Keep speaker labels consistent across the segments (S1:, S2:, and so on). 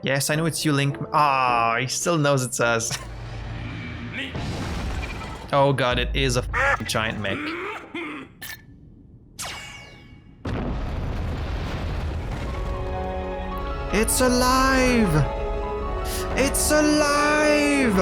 S1: Yes, I know it's you, Link. Ah, he still knows it's us. Oh god, it is a giant mech. It's alive! It's alive!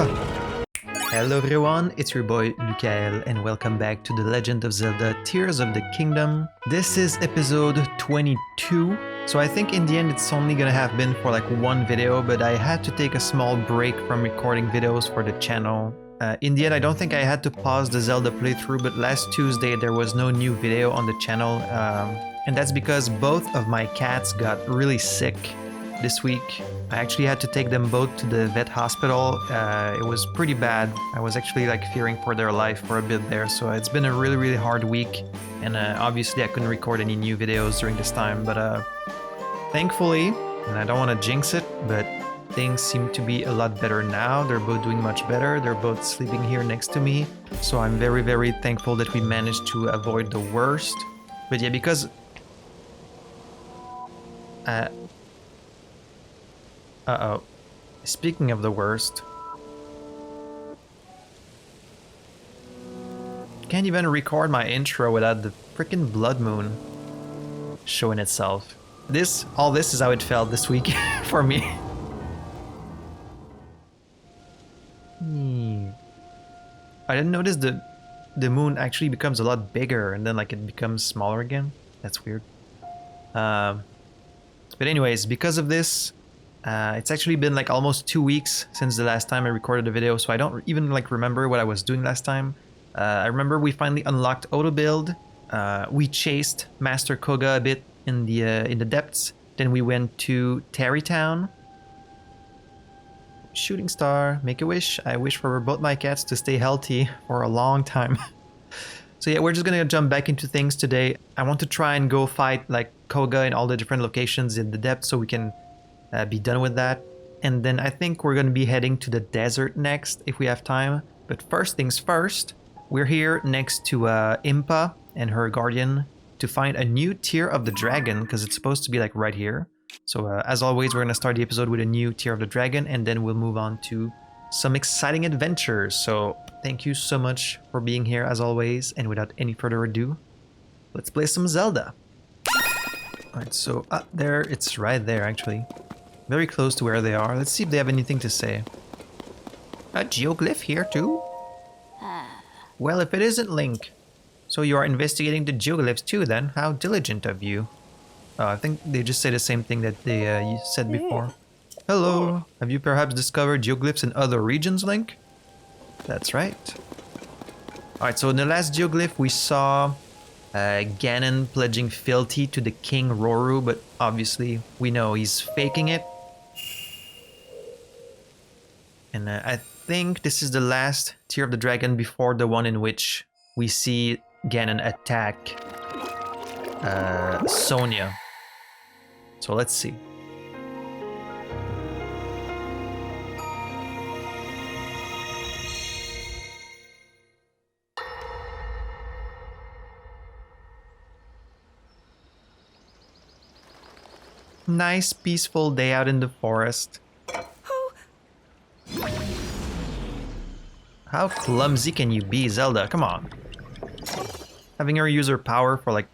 S1: Hello everyone, it's your boy Lukael and welcome back to the Legend of Zelda Tears of the Kingdom. This is episode 22. So I think in the end it's only gonna have been for like one video, but I had to take a small break from recording videos for the channel. In the end, I don't think I had to pause the Zelda playthrough, but last Tuesday there was no new video on the channel. And that's because both of my cats got really sick this week. I actually had to take them both to the vet hospital. It was pretty bad. I was actually like fearing for their life for a bit there. So it's been a really hard week. And obviously I couldn't record any new videos during this time, but thankfully, and I don't want to jinx it, but things seem to be a lot better now. They're both doing much better. They're both sleeping here next to me. So I'm very thankful that we managed to avoid the worst. But yeah, because uh-oh. Speaking of the worst. Can't even record my intro without the freaking blood moon showing itself. All this is how it felt this week for me. I didn't notice the moon actually becomes a lot bigger and then like it becomes smaller again. That's weird. But anyways, because of this, it's actually been like almost 2 weeks since the last time I recorded a video, so I don't even like remember what I was doing last time. I remember we finally unlocked auto build. We chased Master Kohga a bit in the depths. Then we went to Tarrytown. Shooting star, make a wish. I wish for both my cats to stay healthy for a long time. So yeah, we're just gonna jump back into things today. I want to try and go fight like Kohga in all the different locations in the depths so we can be done with that. And then I think we're gonna be heading to the desert next if we have time. But first things first, we're here next to Impa and her guardian to find a new Tear of the Dragon because it's supposed to be like right here. So as always, we're gonna start the episode with a new Tear of the Dragon and then we'll move on to some exciting adventures. So thank you so much for being here as always, and without any further ado, let's play some Zelda. Alright, so there, it's right there actually. Very close to where they are. Let's see if they have anything to say. A geoglyph here too? Well, if it isn't Link. So you are investigating the geoglyphs too then? How diligent of you. I think they just say the same thing that they said before. Hello, have you perhaps discovered geoglyphs in other regions, Link? That's right. Alright, so in the last geoglyph we saw Ganon pledging fealty to the King Rauru, but obviously we know he's faking it. And I think this is the last Tear of the Dragon before the one in which we see Ganon attack Sonia. So let's see. Nice peaceful day out in the forest. How clumsy can you be, Zelda? Come on. Having her use her power for like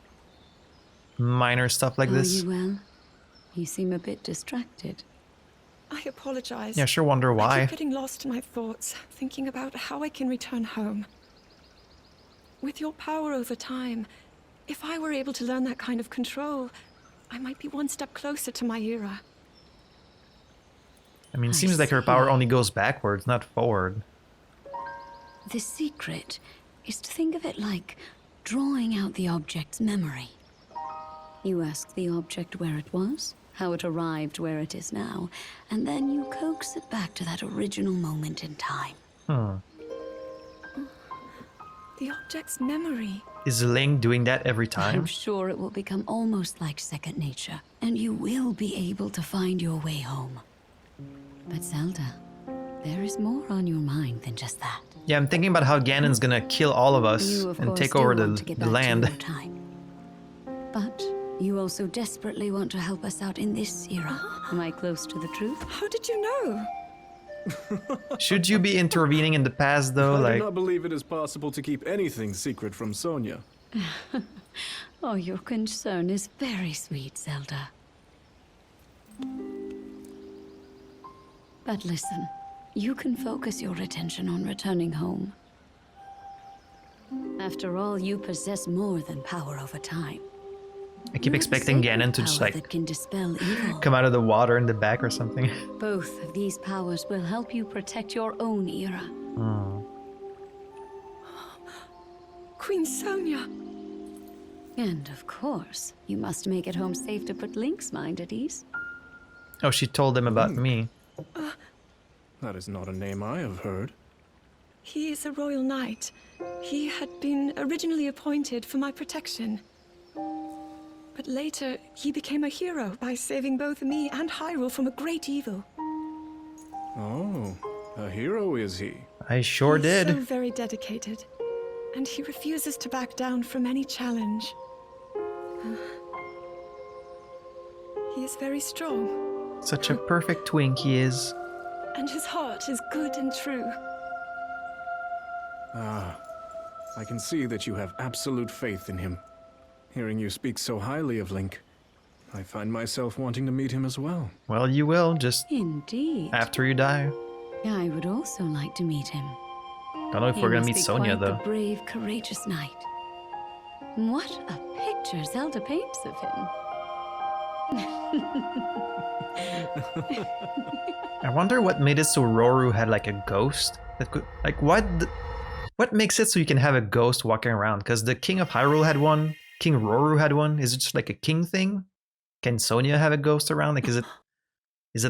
S1: minor stuff like this.
S2: Are you well? You seem a bit distracted.
S3: I apologize.
S1: Yeah, sure wonder
S3: I
S1: why.
S3: keep getting lost in my thoughts, thinking about how I can return home. With your power over time, if I were able to learn that kind of control, I might be one step closer to my era.
S1: I mean, it seems like her power only goes backwards, not forward.
S2: The secret is to think of it like drawing out the object's memory. You ask the object where it was, how it arrived where it is now, and then you coax it back to that original moment in time.
S3: The object's memory.
S1: Is Link doing that every time?
S2: I'm sure it will become almost like second nature, and you will be able to find your way home. But Zelda, there is more on your mind than just that.
S1: Yeah, I'm thinking about how Ganon's gonna kill all of us
S2: You, of
S1: and
S2: course,
S1: take
S2: do
S1: over
S2: want to get
S1: the
S2: back to
S1: land.
S2: your time. But You also desperately want to help us out in this era. Am I close to the truth?
S3: How did you know?
S1: Should you be intervening in the past, though?
S4: I
S1: Like,
S4: do not believe it is possible to keep anything secret from Sonia.
S2: Oh, your concern is very sweet, Zelda. But listen, you can focus your attention on returning home. After all, you possess more than power over time.
S1: I keep expecting Ganon to just
S2: Power
S1: like
S2: that can dispel evil.
S1: come out of the water in the back or something.
S2: Both of these powers will help you protect your own era.
S1: Oh.
S3: Queen Sonia.
S2: And of course, you must make it home safe to put Link's mind at ease.
S1: Oh, she told them about me.
S4: That is not a name I have heard.
S3: He is a royal knight. He had been originally appointed for my protection. But later, he became a hero by saving both me and Hyrule from a great evil.
S4: Oh, a hero is he?
S1: I sure
S3: He's
S1: did.
S3: so very dedicated. And he refuses to back down from any challenge. He is very strong.
S1: Such a perfect twink he is.
S3: And his heart is good and true.
S4: Ah, I can see that you have absolute faith in him. Hearing you speak so highly of Link, I find myself wanting to meet him as well.
S1: Well, you will, just
S2: Indeed.
S1: after you die.
S2: I would also like to meet him.
S1: Don't know if
S2: He
S1: we're gonna
S2: must
S1: meet
S2: be
S1: Sonia,
S2: quite
S1: though.
S2: the brave, courageous knight. What a picture Zelda paints of him.
S1: I wonder what made it so Rauru had like a ghost that could like what makes it so you can have a ghost walking around? Because the King of Hyrule had one, King Rauru had one. Is it just like a king thing? Can Sonia have a ghost around? Like, is it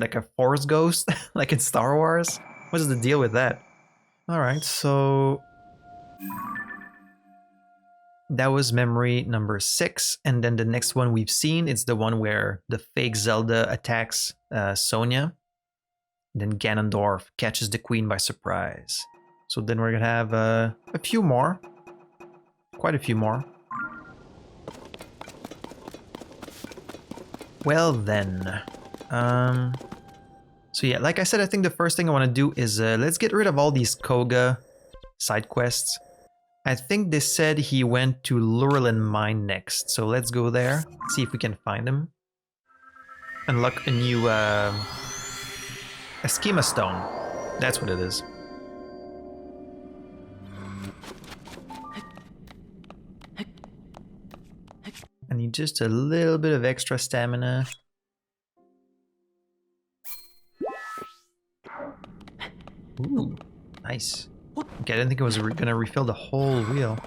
S1: like a force ghost like in Star Wars? What's the deal with that? All right, so that was memory number 6, and then the next one we've seen is the one where the fake Zelda attacks Sonia. Then Ganondorf catches the queen by surprise. So then we're gonna have a few more. Quite a few more. Well then. So yeah, like I said, I think the first thing I want to do is let's get rid of all these Kohga side quests. I think they said he went to Lurelin Mine next. So let's go there, see if we can find him. Unlock a new... a schema stone. That's what it is. I need just a little bit of extra stamina. Ooh, nice. Okay, I didn't think it was gonna refill the whole wheel.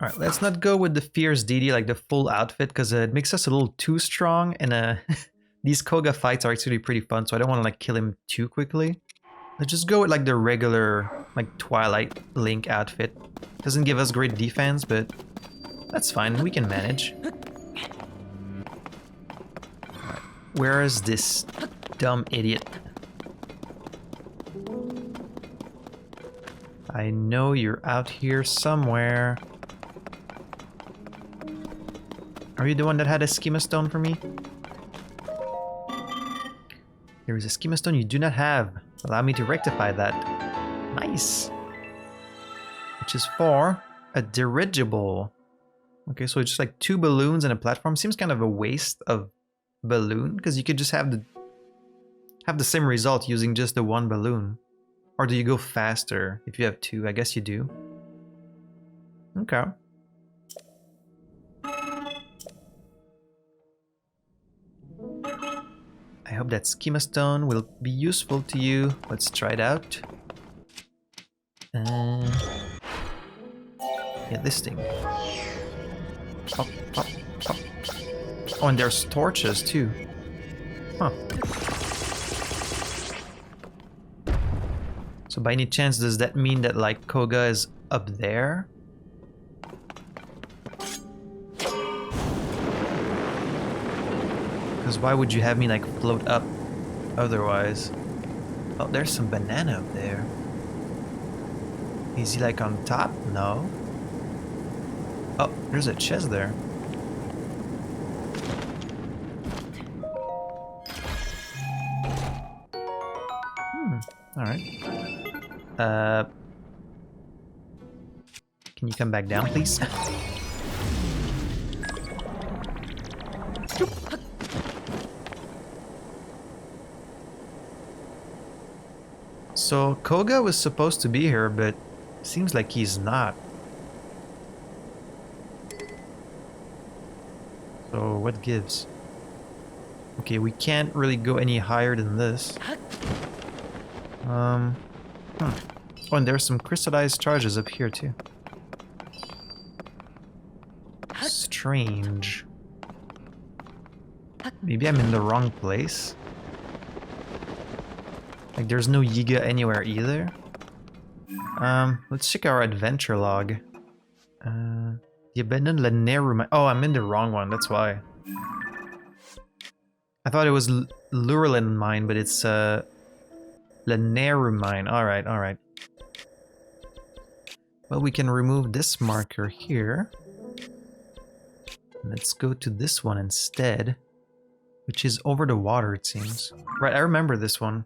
S1: Alright, let's not go with the Fierce DD, like the full outfit, because it makes us a little too strong, and these Kohga fights are actually pretty fun, so I don't want to like kill him too quickly. Let's just go with like the regular like Twilight Link outfit. Doesn't give us great defense, but that's fine, we can manage. Alright, where is this dumb idiot? I know you're out here somewhere. Are you the one that had a schema stone for me? There is a schema stone you do not have. Allow me to rectify that. Nice. Which is for a dirigible. Okay, so it's just like 2 balloons and a platform. Seems kind of a waste of balloon, because you could just have the same result using just the 1 balloon. Or do you go faster if you have 2? I guess you do. Okay. I hope that schema stone will be useful to you. Let's try it out. Yeah, this thing. Pop, pop, pop. Oh, and there's torches too. Huh. So by any chance, does that mean that like Kohga is up there? Because why would you have me like float up otherwise? Oh, there's some banana up there. Is he like on top? No. Oh, there's a chest there. Alright. Can you come back down, please? So, Kohga was supposed to be here, but seems like he's not. So, what gives? Okay, we can't really go any higher than this. Oh, and there's some crystallized charges up here too. Strange. Maybe I'm in the wrong place? Like there's no Yiga anywhere either? Let's check our adventure log. The abandoned Mineru mine. Oh, I'm in the wrong one, that's why. I thought it was Lurelin mine, but it's Mineru mine. Alright, alright. Well, we can remove this marker here. Let's go to this one instead, which is over the water, it seems. Right, I remember this one.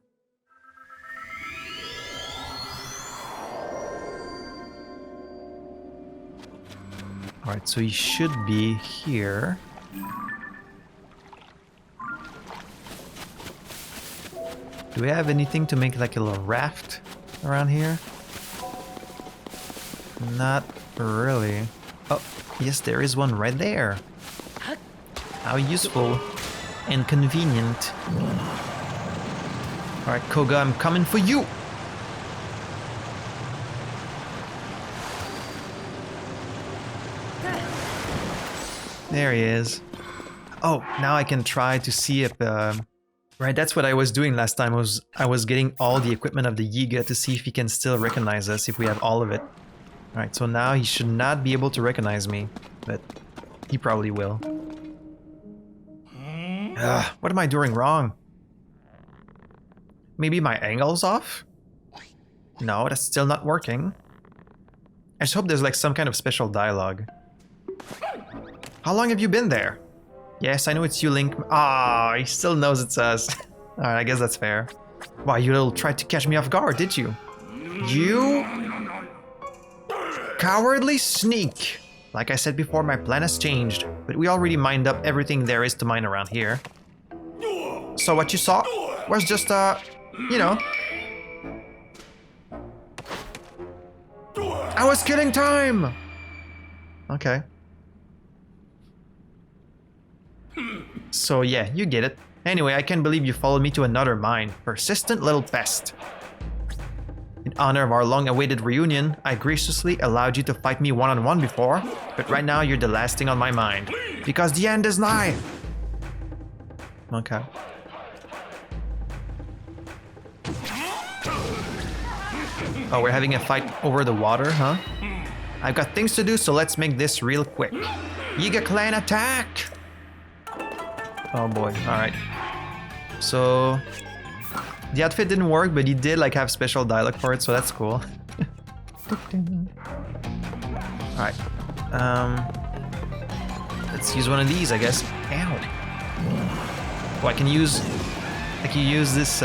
S1: Alright, so he should be here. Do we have anything to make like a little raft around here? Not really. Oh, yes, there is one right there. How useful and convenient. Alright, Kohga, I'm coming for you! There he is. Oh, now I can try to see if... Right, that's what I was doing last time. I was getting all the equipment of the Yiga to see if he can still recognize us, if we have all of it. Alright, so now he should not be able to recognize me, but he probably will. What am I doing wrong? Maybe my angle's off? No, that's still not working. I just hope there's like some kind of special dialogue. How long have you been there? Yes, I know it's you, Link. Ah, he still knows it's us. Alright, I guess that's fair. Why, you little tried to catch me off guard, did you? You... cowardly sneak! Like I said before, my plan has changed, but we already mined up everything there is to mine around here. So what you saw was just, you know... I was killing time! Okay. So yeah, you get it. Anyway, I can't believe you followed me to another mine. Persistent little pest. In honor of our long-awaited reunion, I graciously allowed you to fight me one-on-one before, but right now you're the last thing on my mind. Because the end is nigh! Okay. Oh, we're having a fight over the water, huh? I've got things to do, so let's make this real quick. Yiga Clan attack! Oh boy, alright. So... the outfit didn't work, but he did like have special dialogue for it, so that's cool. Alright. Let's use one of these, I guess. Ow! Oh, I can use this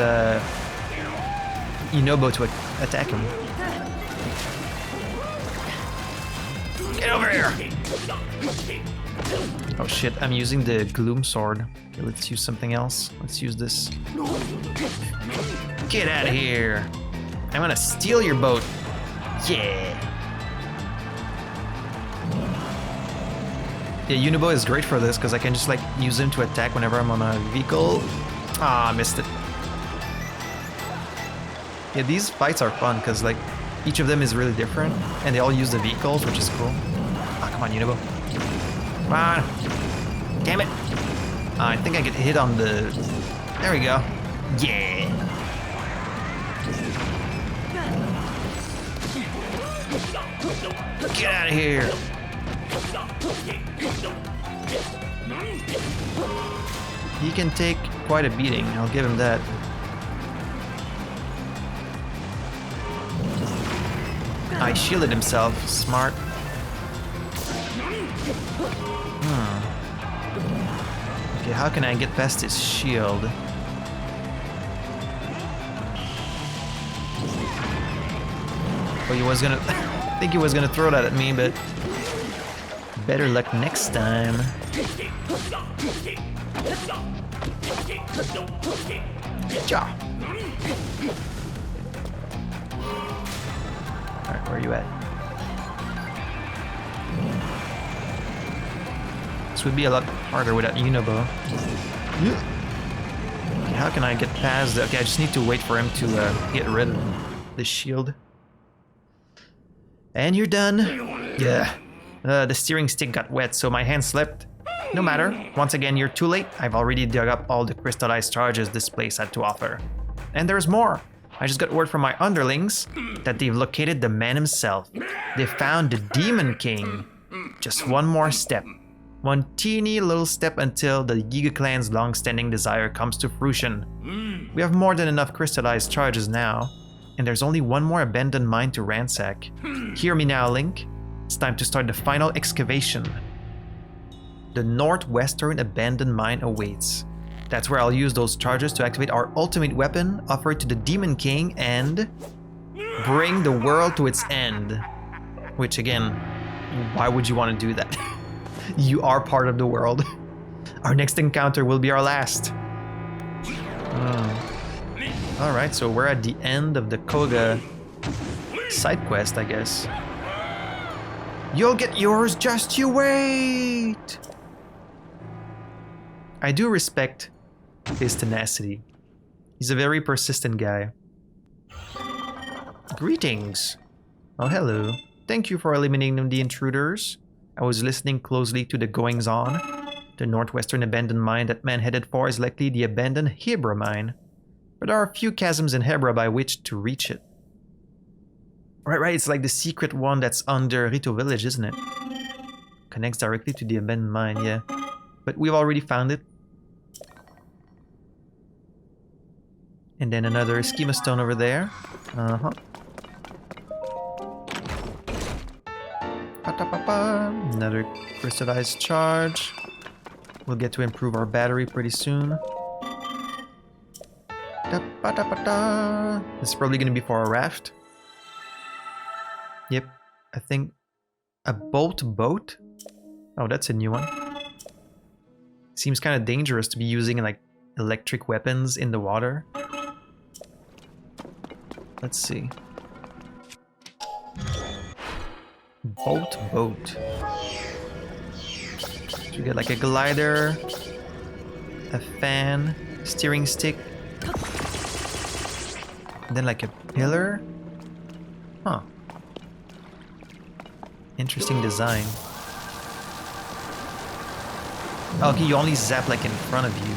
S1: Inobo to attack him. Get over here! Oh shit, I'm using the Gloom Sword. Okay, let's use something else. Let's use this. Get out of here! I'm gonna steal your boat! Yeah! Yeah, Unibo is great for this, because I can just like use him to attack whenever I'm on a vehicle. Ah, I missed it. Yeah, these fights are fun, because like, each of them is really different, and they all use the vehicles, which is cool. Ah, come on, Unibo. Come on! Damn it! I think I get hit on the... There we go. Yeah! Get out of here! He can take quite a beating, I'll give him that. I shielded himself, smart. Okay, how can I get past his shield? Oh, he was gonna... I think he was gonna throw that at me, but... better luck next time. Ja. Alright, where are you at? This would be a lot harder without Unibo. Okay, how can I get past that? Okay, I just need to wait for him to get rid of the shield. And you're done. Yeah. The steering stick got wet, so my hand slipped. No matter. Once again, you're too late. I've already dug up all the crystallized charges this place had to offer. And there's more. I just got word from my underlings that they've located the man himself. They found the Demon King. Just one more step. One teeny little step until the Giga Clan's long-standing desire comes to fruition. We have more than enough crystallized charges now, and there's only one more abandoned mine to ransack. Hear me now, Link. It's time to start the final excavation. The northwestern abandoned mine awaits. That's where I'll use those charges to activate our ultimate weapon, offer it to the Demon King, and bring the world to its end. Which again, why would you want to do that? You are part of the world. Our next encounter will be our last. Alright, so we're at the end of the Kohga side quest, I guess. You'll get yours, just you wait! I do respect his tenacity. He's a very persistent guy. Greetings. Oh, hello. Thank you for eliminating the intruders. I was listening closely to the goings-on. The northwestern abandoned mine that man headed for is likely the abandoned Hebra mine. But there are a few chasms in Hebra by which to reach it. Right, it's like the secret one that's under Rito Village, isn't it? Connects directly to the abandoned mine, yeah. But we've already found it. And then another schema stone over there. Uh-huh. Another crystallized charge. We'll get to improve our battery pretty soon. This is probably going to be for a raft. Yep, I think a boat? Oh, that's a new one. Seems kind of dangerous to be using like electric weapons in the water. Let's see. Boat. So you get like a glider, a fan, steering stick, and then like a pillar. Huh. Interesting design. Okay, you only zap like in front of you.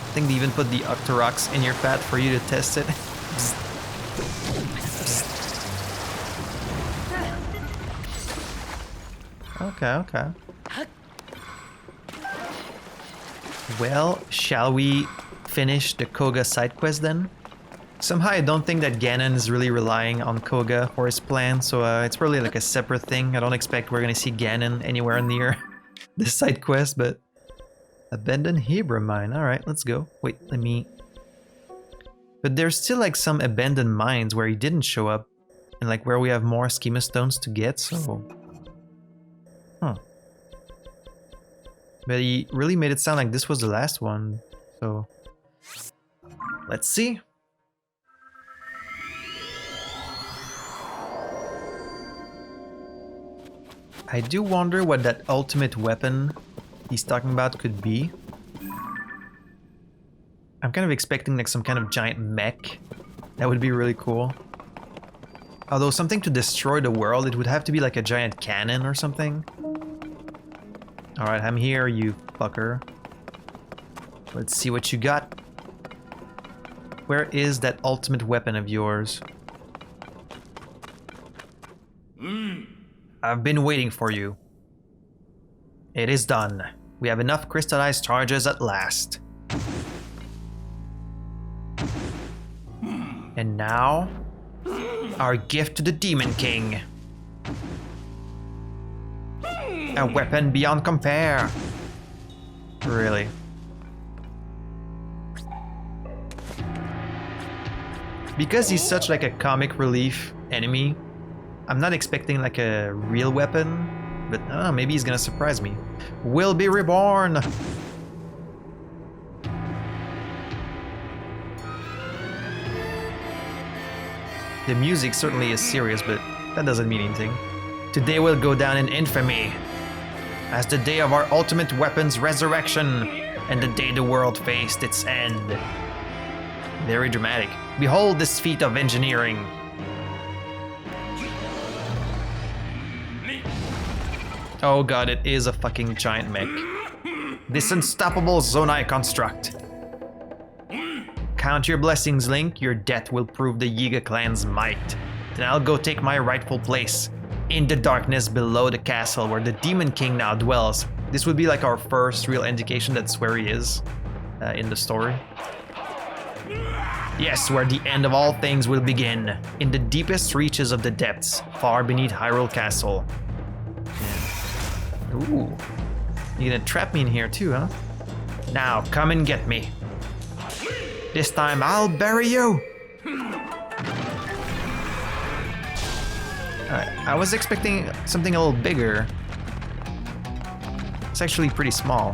S1: I think they even put the Octoroks in your path for you to test it. Okay. Well, shall we finish the Kohga side quest then? Somehow I don't think that Ganon is really relying on Kohga for his plan, so it's probably like a separate thing. I don't expect we're gonna see Ganon anywhere near this side quest, but... Abandoned Hebra mine, alright, let's go. Wait, let me... But there's still like some abandoned mines where he didn't show up, and like where we have more schema stones to get, so... Huh. But he really made it sound like this was the last one, so... Let's see. I do wonder what that ultimate weapon he's talking about could be. I'm kind of expecting like some kind of giant mech. That would be really cool. Although something to destroy the world, it would have to be like a giant cannon or something. Alright, I'm here, you fucker. Let's see what you got. Where is that ultimate weapon of yours? I've been waiting for you. It is done. We have enough crystallized charges at last. And now, our gift to the Demon King. A weapon beyond compare. Really. Because he's such like a comic relief enemy, I'm not expecting like a real weapon, but I don't know, maybe he's gonna surprise me. Will be reborn! The music certainly is serious, but that doesn't mean anything. Today will go down in infamy as the day of our ultimate weapon's resurrection and the day the world faced its end. Very dramatic. Behold this feat of engineering. Oh god, it is a fucking giant mech. This unstoppable Zonai construct. Count your blessings, Link. Your death will prove the Yiga clan's might. Then I'll go take my rightful place in the darkness below the castle where the Demon King now dwells. This would be like our first real indication that's where he is in the story. Yes, where the end of all things will begin. In the deepest reaches of the depths, far beneath Hyrule Castle. Yeah. Ooh. You're gonna trap me in here too, huh? Now, come and get me. This time I'll bury you! Alright, I was expecting something a little bigger. It's actually pretty small.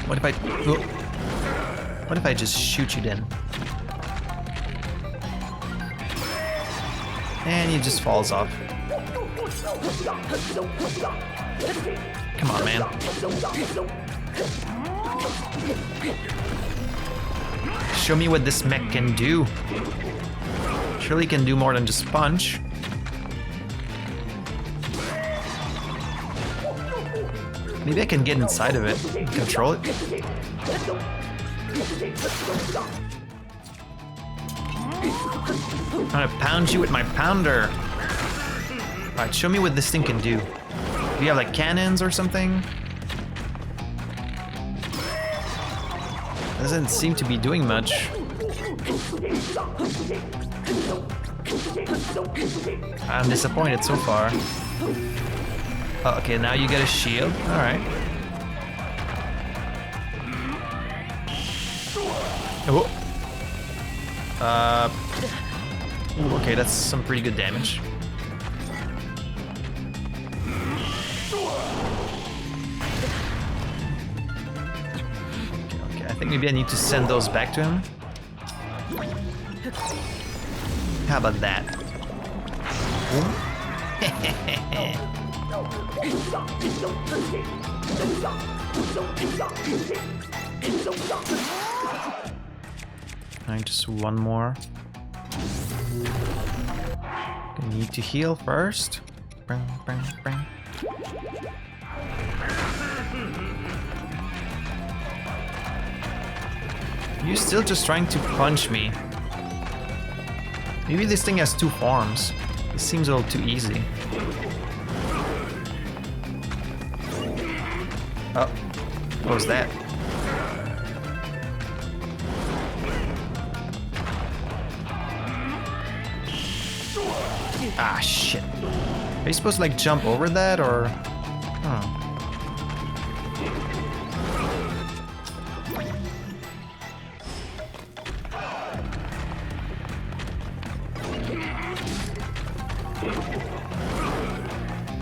S1: What if I just shoot you then? And he just falls off. Come on, man. Show me what this mech can do. Surely can do more than just punch. Maybe I can get inside of it and control it. I'm gonna pound you with my pounder. Alright, show me what this thing can do. Do you have like cannons or something? Doesn't seem to be doing much. I'm disappointed so far. Oh, okay, now you get a shield. Alright. Oh. Ooh, okay, that's some pretty good damage. Okay, I think maybe I need to send those back to him. How about that? Alright, just one more. I need to heal first. Bang, bang, bang. You're still just trying to punch me. Maybe this thing has two forms. It seems a little too easy. Oh, what was that? Ah, shit. Are you supposed to like jump over that or? Oh.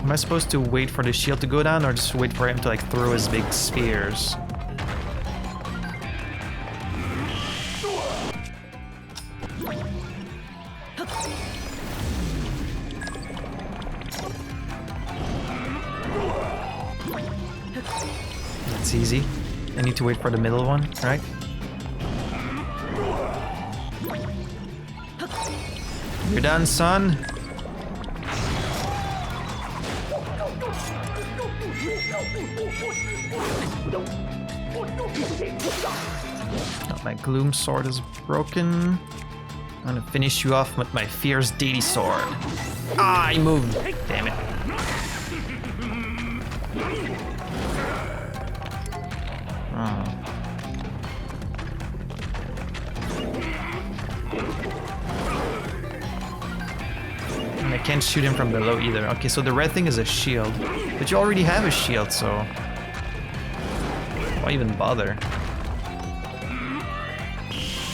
S1: Am I supposed to wait for the shield to go down or just wait for him to like throw his big spears? That's easy. I need to wait for the middle one, right? You're done, son. Oh, my gloom sword is broken. I'm gonna finish you off with my fierce deity sword. Ah, I moved. Damn it. Oh. And I can't shoot him from below either. Okay, so the red thing is a shield. But you already have a shield, so why even bother?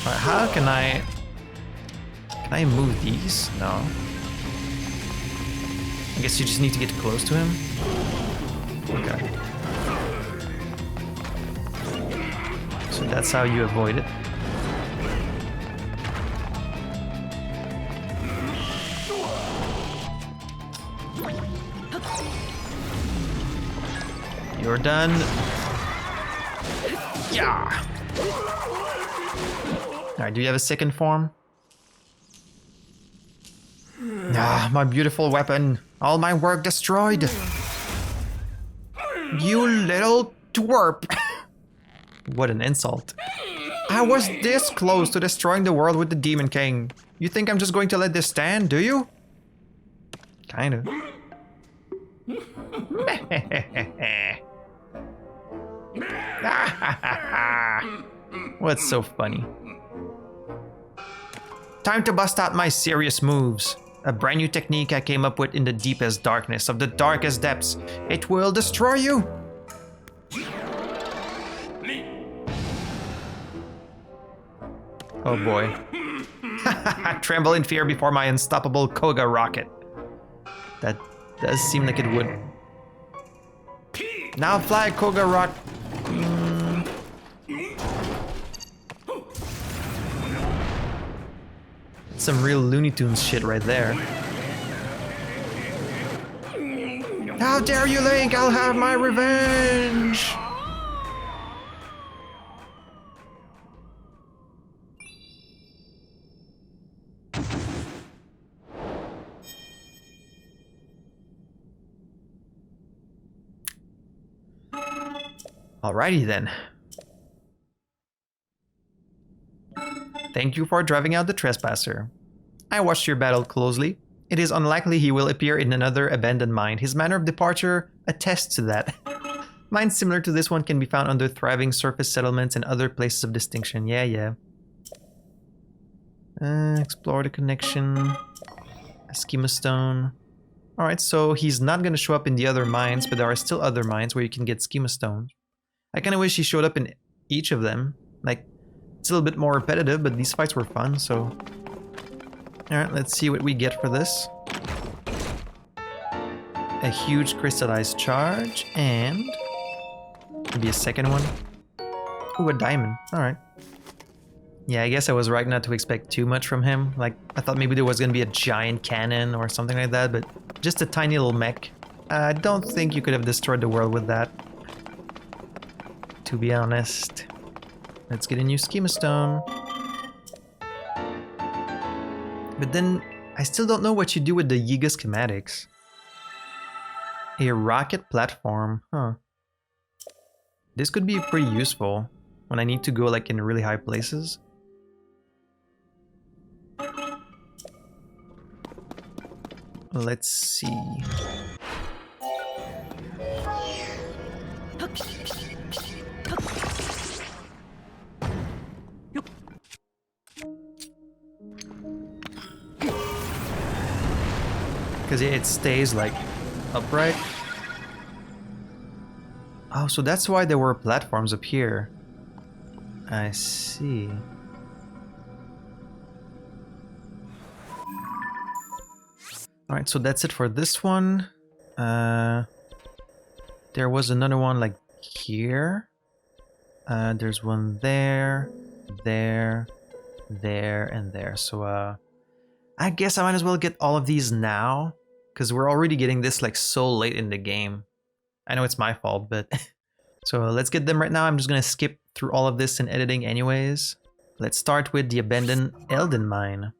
S1: Alright, how can I Can I move these? No. I guess you just need to get close to him. Okay. So that's how you avoid it. You're done. Yeah. Alright, do you have a second form? Ah, my beautiful weapon. All my work destroyed. You little twerp. What an insult. I was this close to destroying the world with the Demon King. You think I'm just going to let this stand, do you? Kind of. What's so funny? Time to bust out my serious moves. A brand new technique I came up with in the deepest darkness of the darkest depths. It will destroy you. Oh boy. Tremble in fear before my unstoppable Kohga rocket. That does seem like it would. Now fly, Kohga rock. Some real Looney Tunes shit right there. How dare you, Link! I'll have my revenge! Alrighty then. Thank you for driving out the trespasser. I watched your battle closely. It is unlikely he will appear in another abandoned mine. His manner of departure attests to that. Mines similar to this one can be found under thriving surface settlements and other places of distinction. Yeah. Explore the connection. A schema stone. Alright, so he's not going to show up in the other mines, but there are still other mines where you can get schema stones. I kind of wish he showed up in each of them. Like, it's a little bit more repetitive, but these fights were fun, so... Alright, let's see what we get for this. A huge crystallized charge, and... maybe a second one. Ooh, a diamond. Alright. Yeah, I guess I was right not to expect too much from him. Like, I thought maybe there was gonna be a giant cannon or something like that, but just a tiny little mech. I don't think you could have destroyed the world with that. To be honest. Let's get a new schema stone. But then, I still don't know what you do with the Yiga schematics. A rocket platform, huh. This could be pretty useful when I need to go like in really high places. Let's see. Because it stays like upright. Oh, so that's why there were platforms up here. I see. Alright, so that's it for this one. There was another one like here. There's one there, there, and there. So I guess I might as well get all of these now, because we're already getting this like so late in the game. I know it's my fault, but... So let's get them right now. I'm just gonna skip through all of this in editing anyways. Let's start with the abandoned Elden Mine.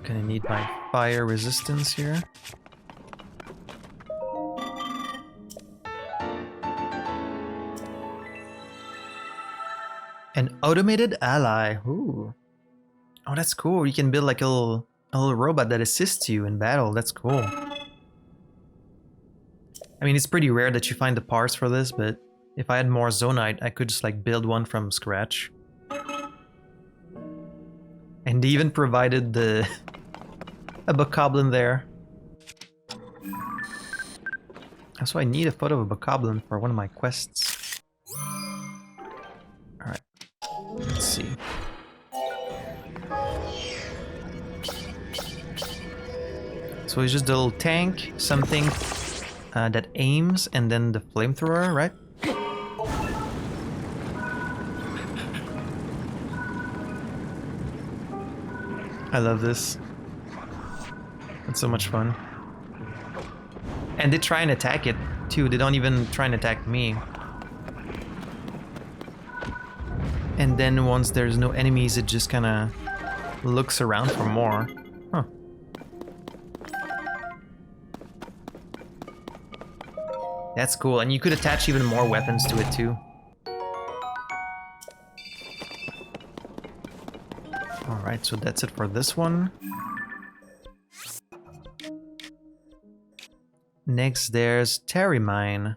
S1: Gonna need my fire resistance here. An automated ally. Ooh. Oh, that's cool. You can build like a little robot that assists you in battle. That's cool. I mean, it's pretty rare that you find the parts for this, but if I had more Zonite, I could just like build one from scratch. And they even provided a bokoblin there. So I need a photo of a bokoblin for one of my quests. So it's just a little tank, something that aims, and then the flamethrower, right? I love this. It's so much fun. And they try and attack it too. They don't even try and attack me. And then once there's no enemies, it just kind of looks around for more. Huh. That's cool. And you could attach even more weapons to it too. Alright, so that's it for this one. Next, there's Terry Mine.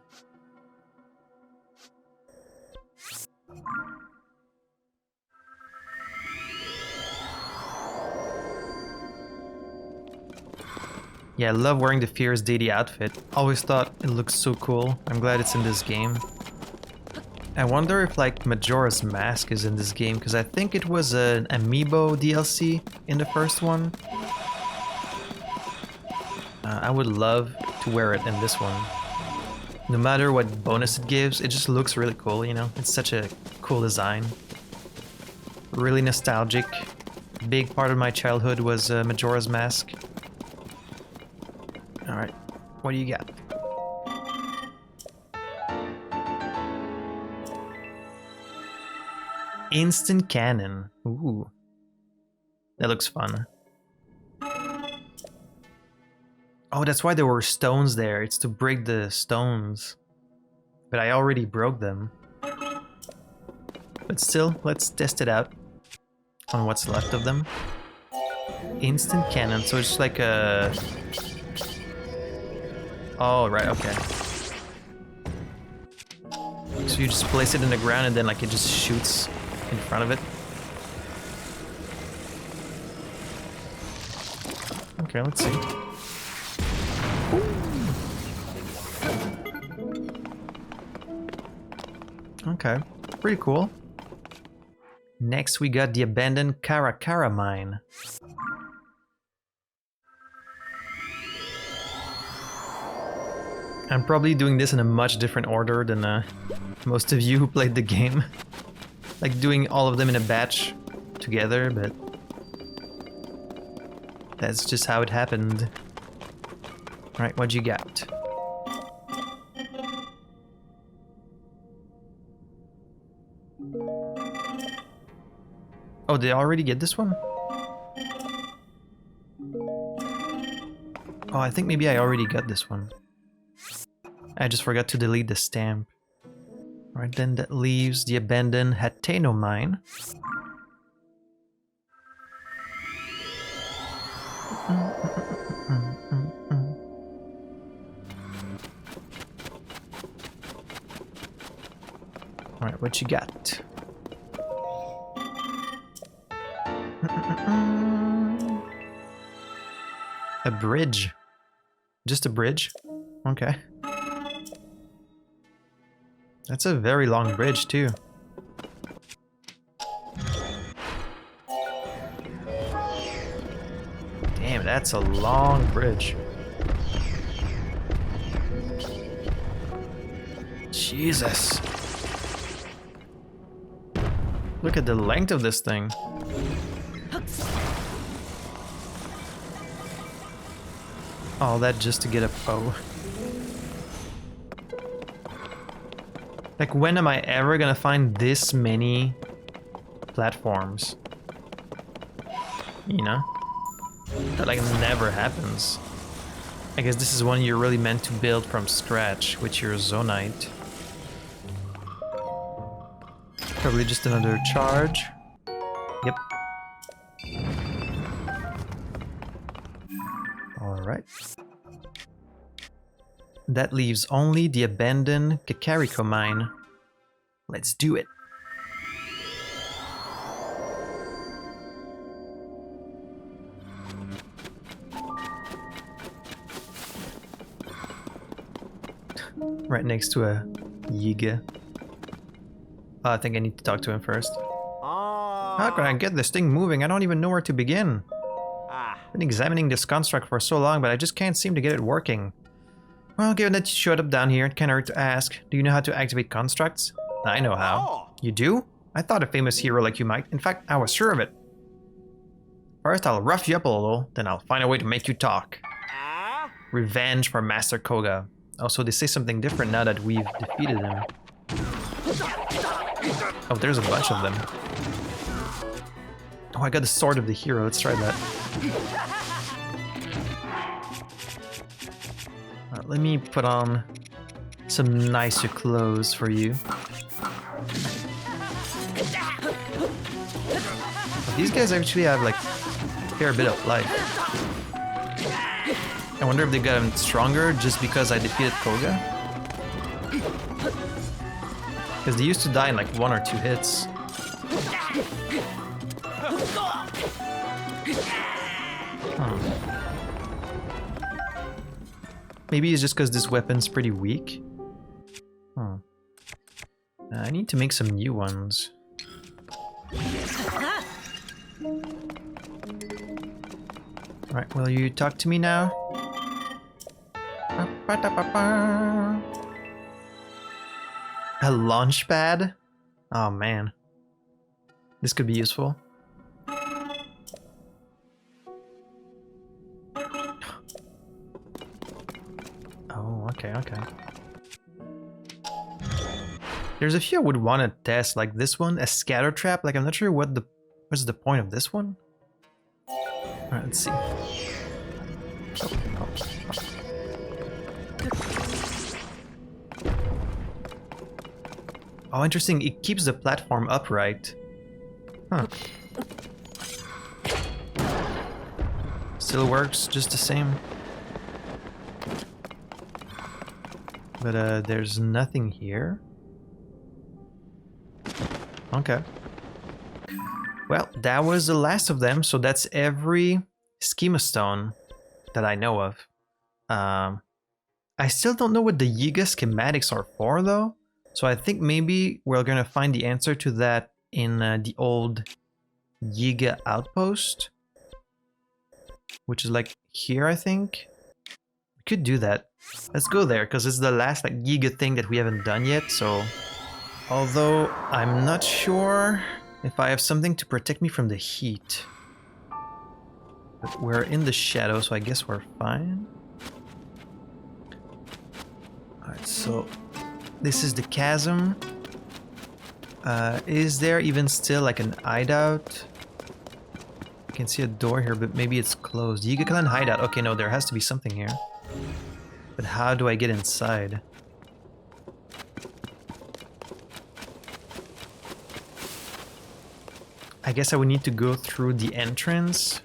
S1: Yeah, I love wearing the Fierce Deity outfit. Always thought it looks so cool. I'm glad it's in this game. I wonder if like Majora's Mask is in this game, because I think it was an amiibo DLC in the first one. I would love to wear it in this one. No matter what bonus it gives, it just looks really cool, you know? It's such a cool design. Really nostalgic. Big part of my childhood was Majora's Mask. Alright, what do you got? Instant cannon. Ooh. That looks fun. Oh, that's why there were stones there. It's to break the stones. But I already broke them. But still, let's test it out on what's left of them. Instant cannon, so it's like a... Oh, right, okay. So you just place it in the ground and then like it just shoots in front of it. Okay, let's see. Okay, pretty cool. Next we got the abandoned Karakara mine. I'm probably doing this in a much different order than most of you who played the game. Like doing all of them in a batch together, but that's just how it happened. Alright, what'd you got? Oh, did I already get this one? Oh, I think maybe I already got this one. I just forgot to delete the stamp. Alright, then that leaves the abandoned Hateno mine. Alright, what you got? A bridge. Just a bridge? Okay. That's a very long bridge, too. Damn, that's a long bridge. Jesus. Look at the length of this thing. All that just to get a bow. Like, when am I ever gonna find this many platforms? You know? That like never happens. I guess this is one you're really meant to build from scratch with your Zonite. Probably just another charge. Yep. Alright. That leaves only the abandoned Kakariko mine. Let's do it. Right next to a Yiga. Oh, I think I need to talk to him first. How can I get this thing moving? I don't even know where to begin. Been examining this construct for so long, but I just can't seem to get it working. Well, given that you showed up down here, it can't hurt to ask. Do you know how to activate constructs? I know how. You do? I thought a famous hero like you might. In fact, I was sure of it. First, I'll rough you up a little, then I'll find a way to make you talk. Revenge for Master Kohga. Also, they say something different now that we've defeated him. Oh, there's a bunch of them. Oh, I got the sword of the hero. Let's try that. Let me put on some nicer clothes for you. These guys actually have like a fair bit of life. I wonder if they got him stronger just because I defeated Kohga? Because they used to die in like 1 or 2 hits. Maybe it's just because this weapon's pretty weak. I need to make some new ones. Alright, will you talk to me now? A launch pad? Oh man. This could be useful. Oh, okay. There's a few I would want to test, like this one, a scatter trap. Like I'm not sure what's the point of this one. Alright, let's see. Oh, interesting. It keeps the platform upright. Huh. Still works just the same. But there's nothing here. Okay. Well, that was the last of them, so that's every schema stone that I know of. I still don't know what the Yiga schematics are for, though. So I think maybe we're gonna find the answer to that in the old Yiga outpost, which is like here, I think. We could do that. Let's go there, because it's the last like Yiga thing that we haven't done yet, so... Although, I'm not sure if I have something to protect me from the heat. But we're in the shadow, so I guess we're fine. Alright, so... This is the chasm. Is there even still like an hideout? I can see a door here, but maybe it's closed. Yiga Clan hideout. Okay, no, there has to be something here. But how do I get inside? I guess I would need to go through the entrance.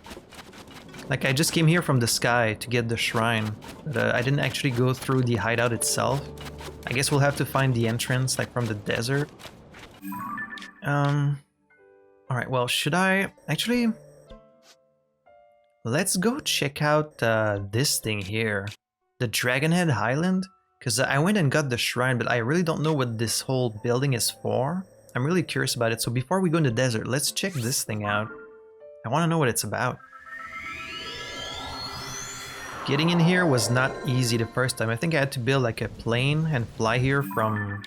S1: Like, I just came here from the sky to get the shrine, but I didn't actually go through the hideout itself. I guess we'll have to find the entrance, like, from the desert. Alright, well, should I... Actually... Let's go check out this thing here. The Dragonhead Island? Because I went and got the shrine, but I really don't know what this whole building is for. I'm really curious about it, so before we go in the desert, let's check this thing out. I want to know what it's about. Getting in here was not easy the first time. I think I had to build like a plane and fly here from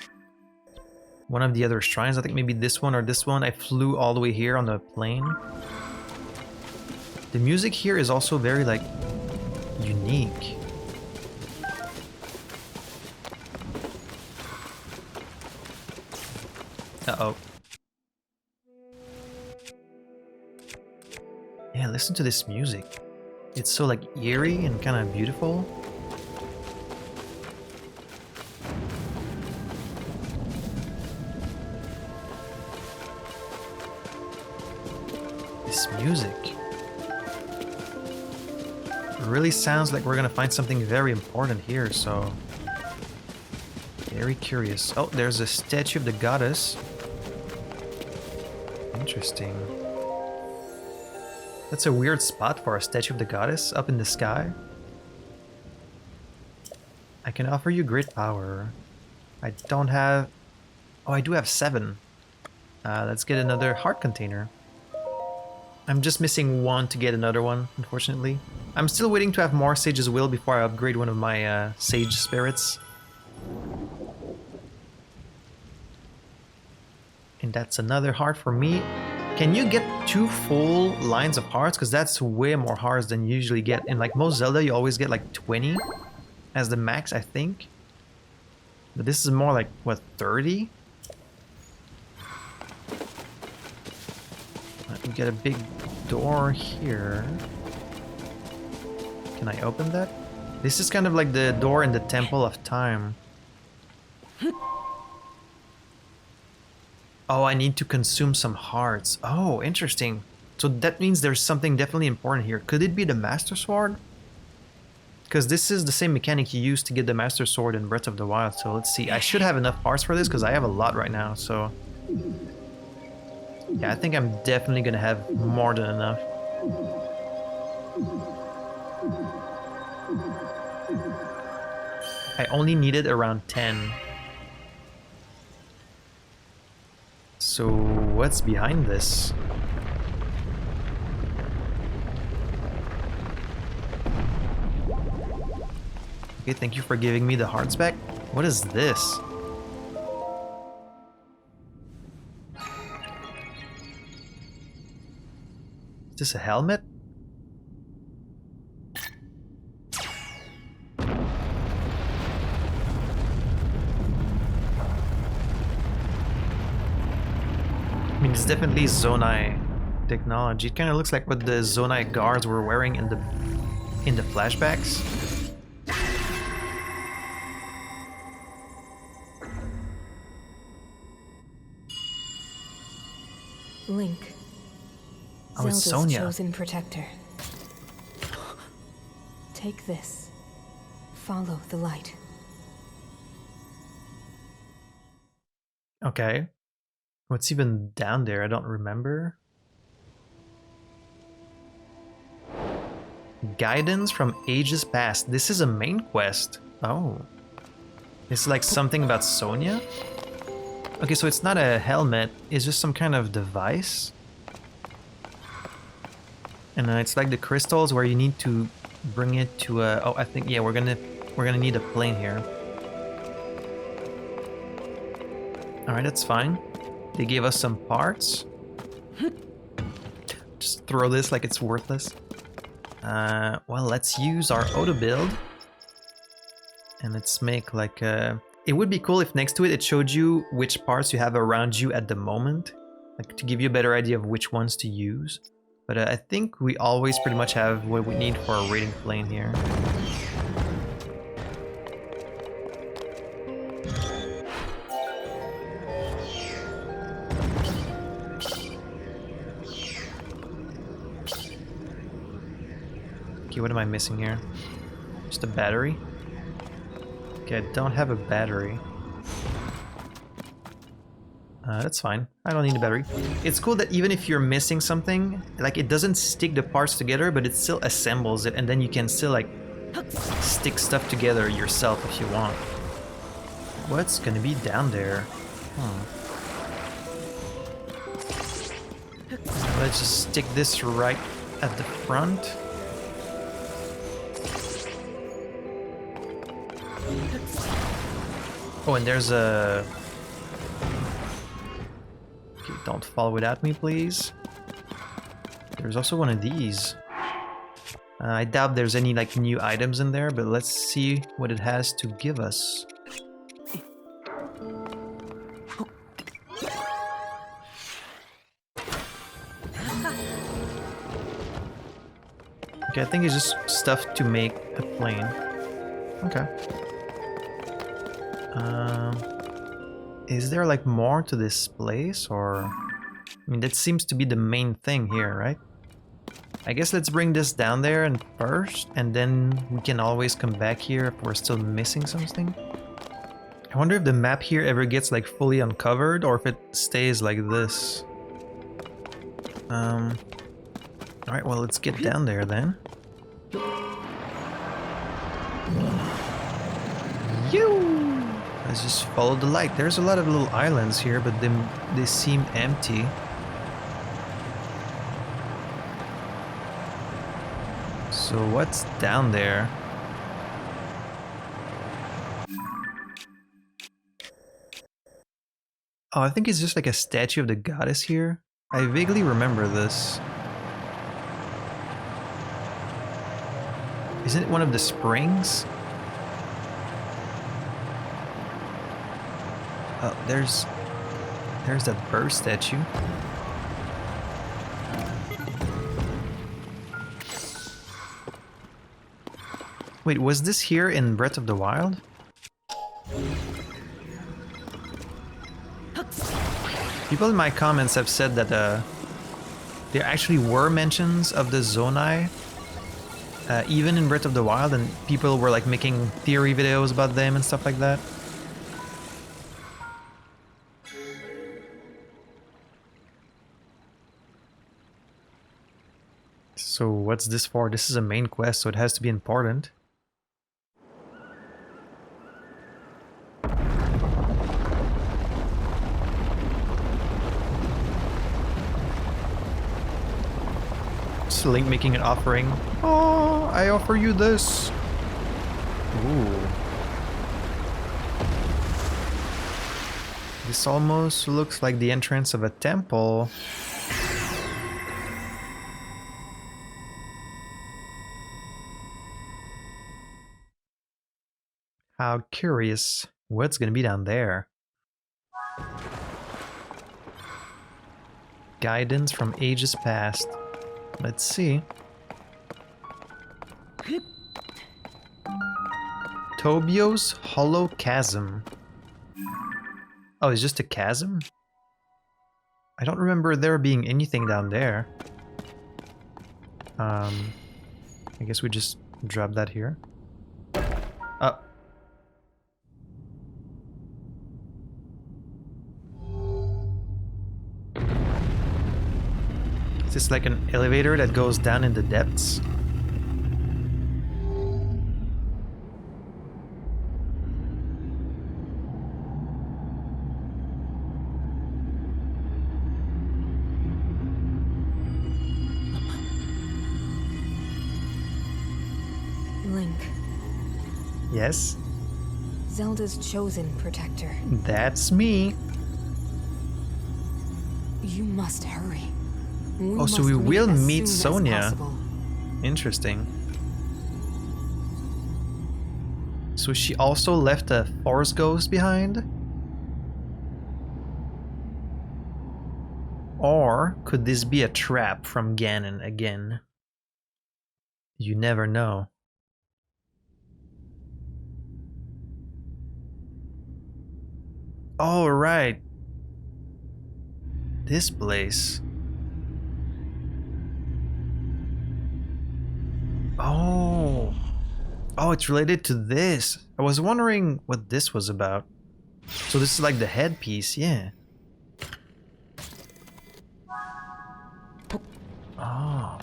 S1: one of the other shrines. I think maybe this one or this one. I flew all the way here on the plane. The music here is also very like unique. Uh-oh. Yeah, listen to this music. It's so like eerie and kind of beautiful. This music. It really sounds like we're gonna find something very important here, so... Very curious. Oh, there's a statue of the goddess. Interesting. That's a weird spot for a statue of the goddess, up in the sky. I can offer you great power. I don't have... Oh, I do have 7. Let's get another heart container. I'm just missing one to get another one, unfortunately. I'm still waiting to have more Sage's Will before I upgrade one of my Sage Spirits. And that's another heart for me. Can you get 2 full lines of hearts? Because that's way more hearts than you usually get. In like most Zelda, you always get like 20 as the max, I think. But this is more like, what, 30? We get a big door here. Can I open that? This is kind of like the door in the Temple of Time. Oh, I need to consume some hearts. Oh, interesting. So that means there's something definitely important here. Could it be the Master Sword? Because this is the same mechanic you used to get the Master Sword in Breath of the Wild. So let's see. I should have enough hearts for this because I have a lot right now. So yeah, I think I'm definitely going to have more than enough. I only needed around 10. So what's behind this? Okay, thank you for giving me the hearts back. What is this? Is this a helmet? I mean, it's definitely Zonai technology. It kind of looks like what the Zonai guards were wearing in the flashbacks.
S5: Link.
S1: Oh, it's
S5: Zelda's
S1: Sonia.
S5: chosen protector. Take this. Follow the light.
S1: Okay. What's even down there? I don't remember. Guidance from ages past. This is a main quest. Oh. It's like something about Sonia? Okay, so it's not a helmet. It's just some kind of device. And it's like the crystals where you need to bring it to a... Oh, I think, yeah, we're gonna need a plane here. Alright, that's fine. They gave us some parts. Just throw this like it's worthless. Well, let's use our auto build. And let's make like a... It would be cool if next to it, it showed you which parts you have around you at the moment. Like to give you a better idea of which ones to use. But I think we always pretty much have what we need for a raiding plane here. Okay, what am I missing here? Just a battery? Okay, I don't have a battery. That's fine. I don't need a battery. It's cool that even if you're missing something, like it doesn't stick the parts together, but it still assembles it, and then you can still like stick stuff together yourself if you want. What's gonna be down there? Let's just stick this right at the front. Oh, and there's a... Okay, don't fall without me, please. There's also one of these. I doubt there's any like new items in there, but let's see what it has to give us. Okay, I think it's just stuff to make a plane. Okay. Is there like more to this place, or... I mean, that seems to be the main thing here, right? I guess let's bring this down there and first, and then we can always come back here if we're still missing something. I wonder if the map here ever gets like fully uncovered, or if it stays like this. Alright, well, let's get down there then. Let's just follow the light. There's a lot of little islands here, but they seem empty. So what's down there? Oh, I think it's just like a statue of the goddess here. I vaguely remember this. Isn't it one of the springs? Oh, there's that bird statue. Wait, was this here in Breath of the Wild? People in my comments have said that there actually were mentions of the Zonai, even in Breath of the Wild, and people were like making theory videos about them and stuff like that. So what's this for? This is a main quest, so it has to be important. It's Link making an offering. Oh, I offer you this. Ooh. This almost looks like the entrance of a temple. How curious. What's gonna be down there? Guidance from ages past. Let's see. Tobio's Hollow Chasm. Oh, it's just a chasm? I don't remember there being anything down there. I guess we just drop that here. Oh. Is this like an elevator that goes down in the depths?
S5: Link,
S1: Yes,
S5: Zelda's chosen protector.
S1: that's me.
S5: You must hurry.
S1: Oh, so
S5: must
S1: we will
S5: as
S1: meet
S5: soon as
S1: Sonia.
S5: possible.
S1: Interesting. So she also left a Force Ghost behind? Or could this be a trap from Ganon again? You never know. Oh, right. This place. Oh. Oh, it's related to this. I was wondering what this was about. So this is like the headpiece, yeah. Oh.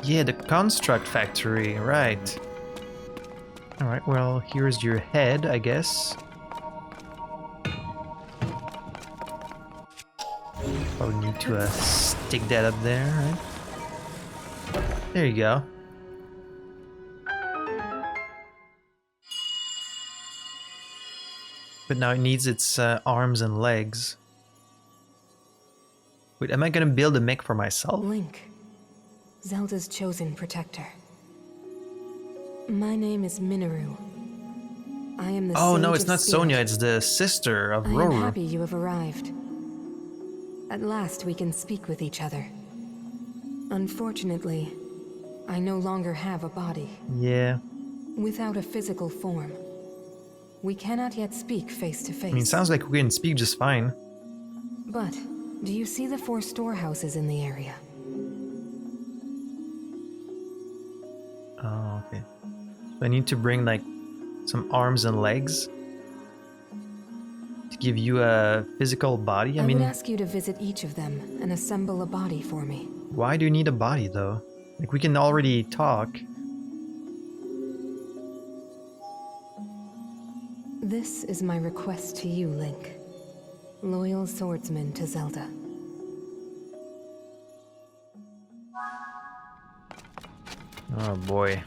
S1: Yeah, the construct factory, right. Alright, well, here's your head, I guess. Probably need to stick that up there, right? There you go. But now it needs its arms and legs. Wait, am I gonna build a mech for myself?
S5: Link, Zelda's chosen protector. My name is Mineru. I am the
S1: Oh
S5: Sage
S1: no, it's
S5: of
S1: not
S5: Spirit.
S1: Sonia, it's the sister of
S5: I am
S1: Rauru.
S5: happy you have arrived. At last we can speak with each other. Unfortunately, I no longer have a body.
S1: Yeah.
S5: Without a physical form. We cannot yet speak face to face.
S1: I mean, sounds like we can speak just fine.
S5: But, do you see the 4 storehouses in the area?
S1: Oh, okay. So I need to bring like some arms and legs to give you a physical body. I mean,
S5: would ask you to visit each of them and assemble a body for me.
S1: why do you need a body though? Like we can already talk.
S5: This is my request to you, Link. Loyal swordsman to Zelda.
S1: Oh boy.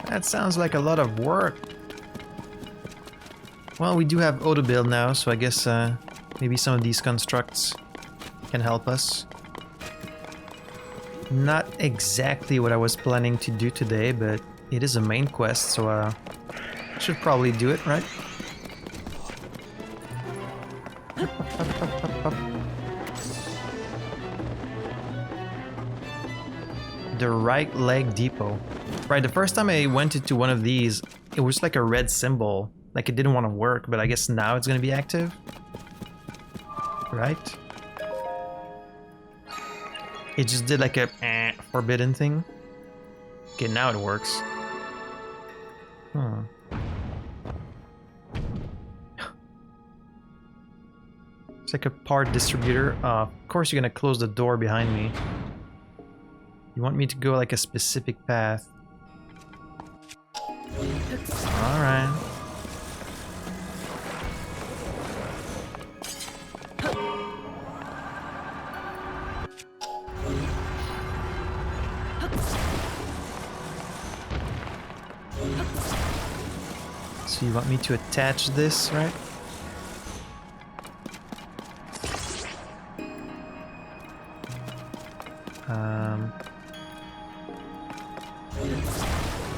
S1: That sounds like a lot of work. Well, we do have auto build now, so I guess maybe some of these constructs can help us. Not exactly what I was planning to do today, but it is a main quest, so I should probably do it, right? The right leg depot. Right, the first time I went into one of these, it was like a red symbol. Like it didn't want to work, but I guess now it's gonna be active. Right? It just did like a forbidden thing. Okay, now it works. It's like a part distributor. Of course you're gonna close the door behind me. You want me to go like a specific path. Alright. So you want me to attach this, right?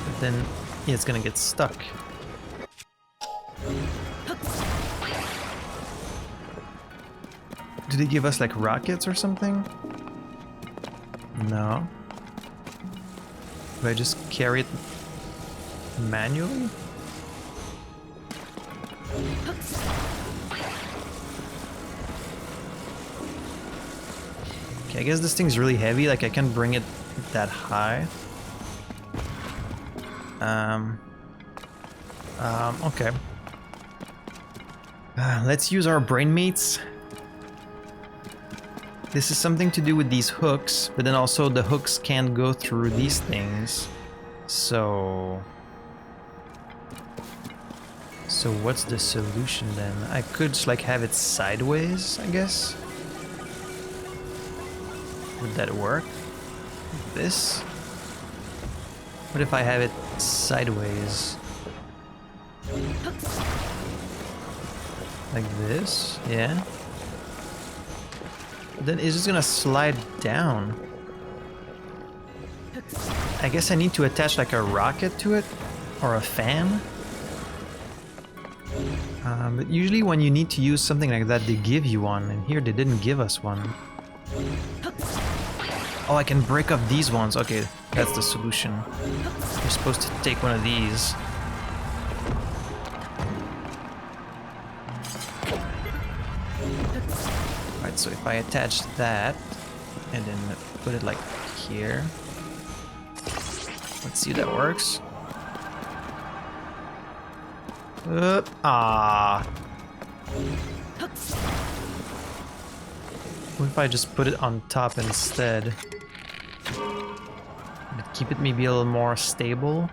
S1: But then yeah, it's gonna get stuck. Do they give us like rockets or something? No. Do I just carry it manually? Okay, I guess this thing's really heavy, like I can't bring it that high. Okay. Let's use our brain mates. This is something to do with these hooks, but then also the hooks can't go through these things. So what's the solution then? I could just like have it sideways, I guess. Would that work? This? What if I have it sideways? Like this? Yeah. Then it's just gonna slide down. I guess I need to attach like a rocket to it or a fan. But usually when you need to use something like that, they give you one, and here they didn't give us one. Oh, I can break up these ones. Okay, that's the solution. You're supposed to take one of these. Right, so if I attach that and then put it like here. Let's see if that works. What if I just put it on top instead? Keep it maybe a little more stable.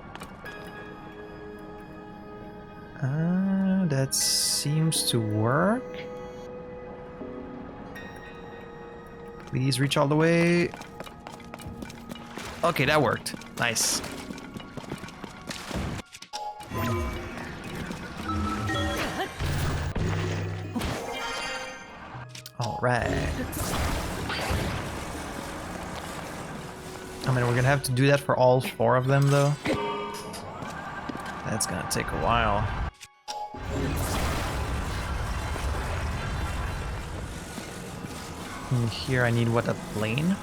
S1: That seems to work. Please reach all the way. Okay, that worked. Nice. All right. I mean, we're gonna have to do that for all 4 of them, though. That's gonna take a while. And here I need, what, a plane?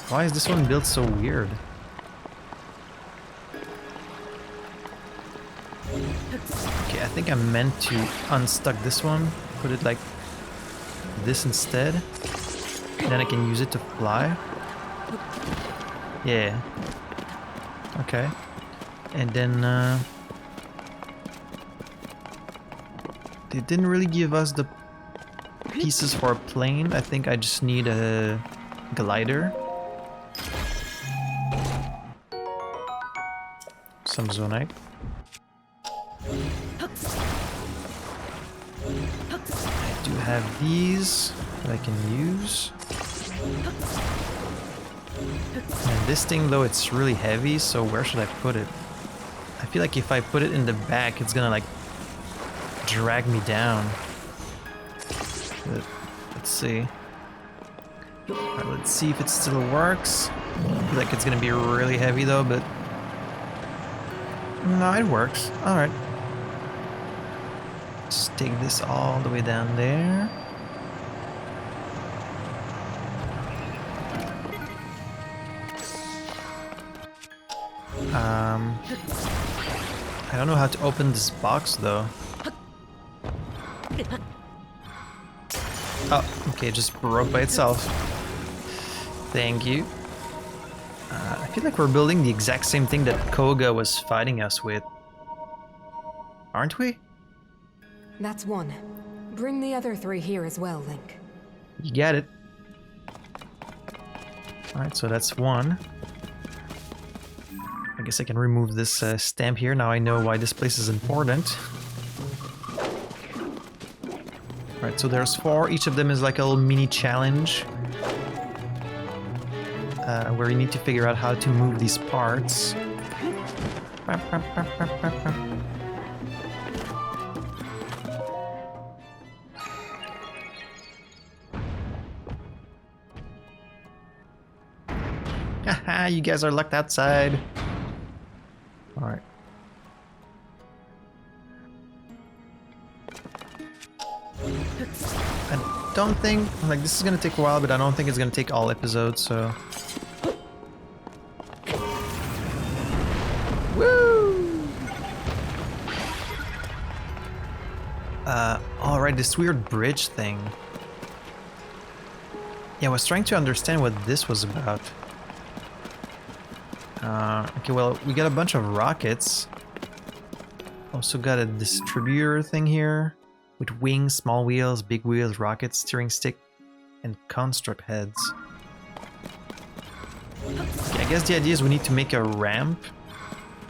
S1: Why is this one built so weird? Okay, I think I meant to unstuck this one, put it like this instead. Then I can use it to fly. Yeah. Okay. And then they didn't really give us the pieces for a plane. I think I just need a glider. Some zonite. I do have these. that I can use. And this thing though, it's really heavy, so where should I put it? I feel like if I put it in the back, it's gonna like drag me down. But let's see. Alright, let's see if it still works. I feel like it's gonna be really heavy though, but no, it works. Alright. Just take this all the way down there. I don't know how to open this box though. Oh, okay, it just broke by itself. Thank you. I feel like we're building the exact same thing that Kohga was fighting us with. Aren't we?
S5: That's one. Bring the other 3 here as well, Link.
S1: You get it. Alright, so that's 1. I guess I can remove this stamp here. Now I know why this place is important. Alright, so there's 4. Each of them is like a little mini challenge. Where you need to figure out how to move these parts. Haha, you guys are locked outside. Alright. I don't think, like, this is gonna take a while, but I don't think it's gonna take all episodes, so... Woo! Alright, this weird bridge thing. Yeah, I was trying to understand what this was about. Okay, well, we got a bunch of rockets. Also got a distributor thing here. With wings, small wheels, big wheels, rockets, steering stick, and construct heads. Okay, I guess the idea is we need to make a ramp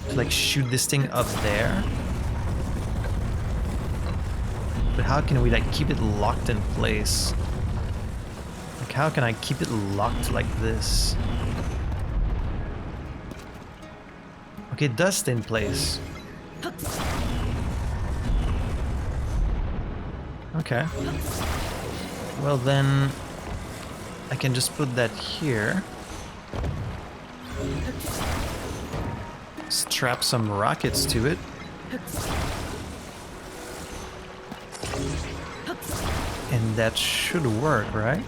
S1: to like shoot this thing up there. But how can we like keep it locked in place? Like how can I keep it locked like this? Okay, it does stay in place. Okay. Well then, I can just put that here. Strap some rockets to it. And that should work, right?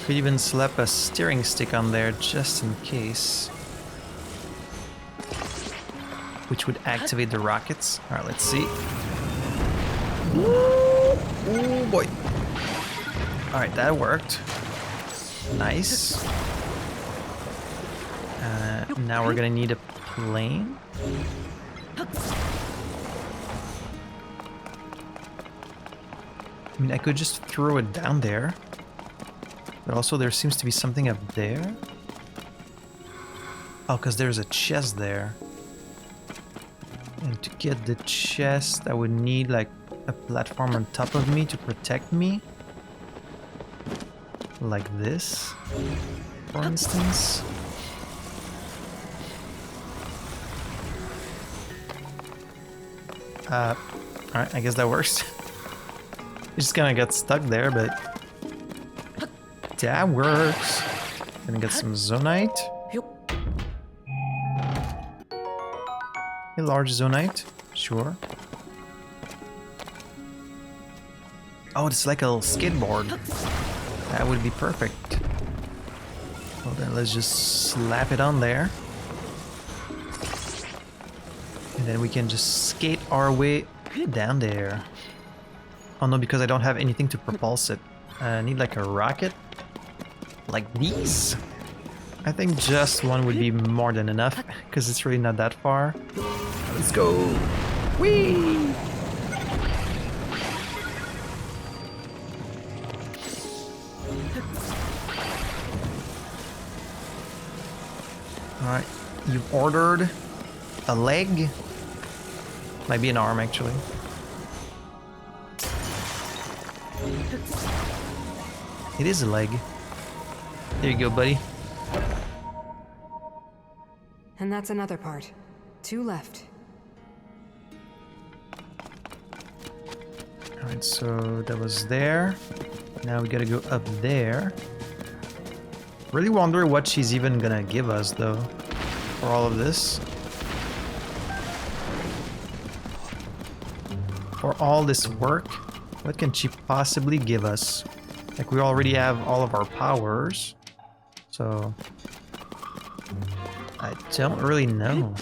S1: Could even slap a steering stick on there just in case. Which would activate the rockets. Alright, let's see. Oh boy. Alright, that worked. Nice. Now we're gonna need a plane. I mean, I could just throw it down there. But also there seems to be something up there. Oh, because there's a chest there. And to get the chest, I would need like a platform on top of me to protect me. Like this, for instance. Alright, I guess that works. It just kinda got stuck there, but that works. Gonna get some zonite. A large zonite, sure. Oh, it's like a little skateboard. That would be perfect. Well then, let's just slap it on there. And then we can just skate our way down there. Oh no, because I don't have anything to propulse it. I need like a rocket. Like these? I think just one would be more than enough, because it's really not that far. Let's go! Whee! Alright, you've ordered a leg? Might be an arm, actually. It is a leg. There you go, buddy.
S5: And that's another part. 2 left.
S1: Alright, so that was there. Now we gotta go up there. Really wonder what she's even gonna give us, though, for all of this. For all this work, what can she possibly give us? Like, we already have all of our powers, so I don't really know.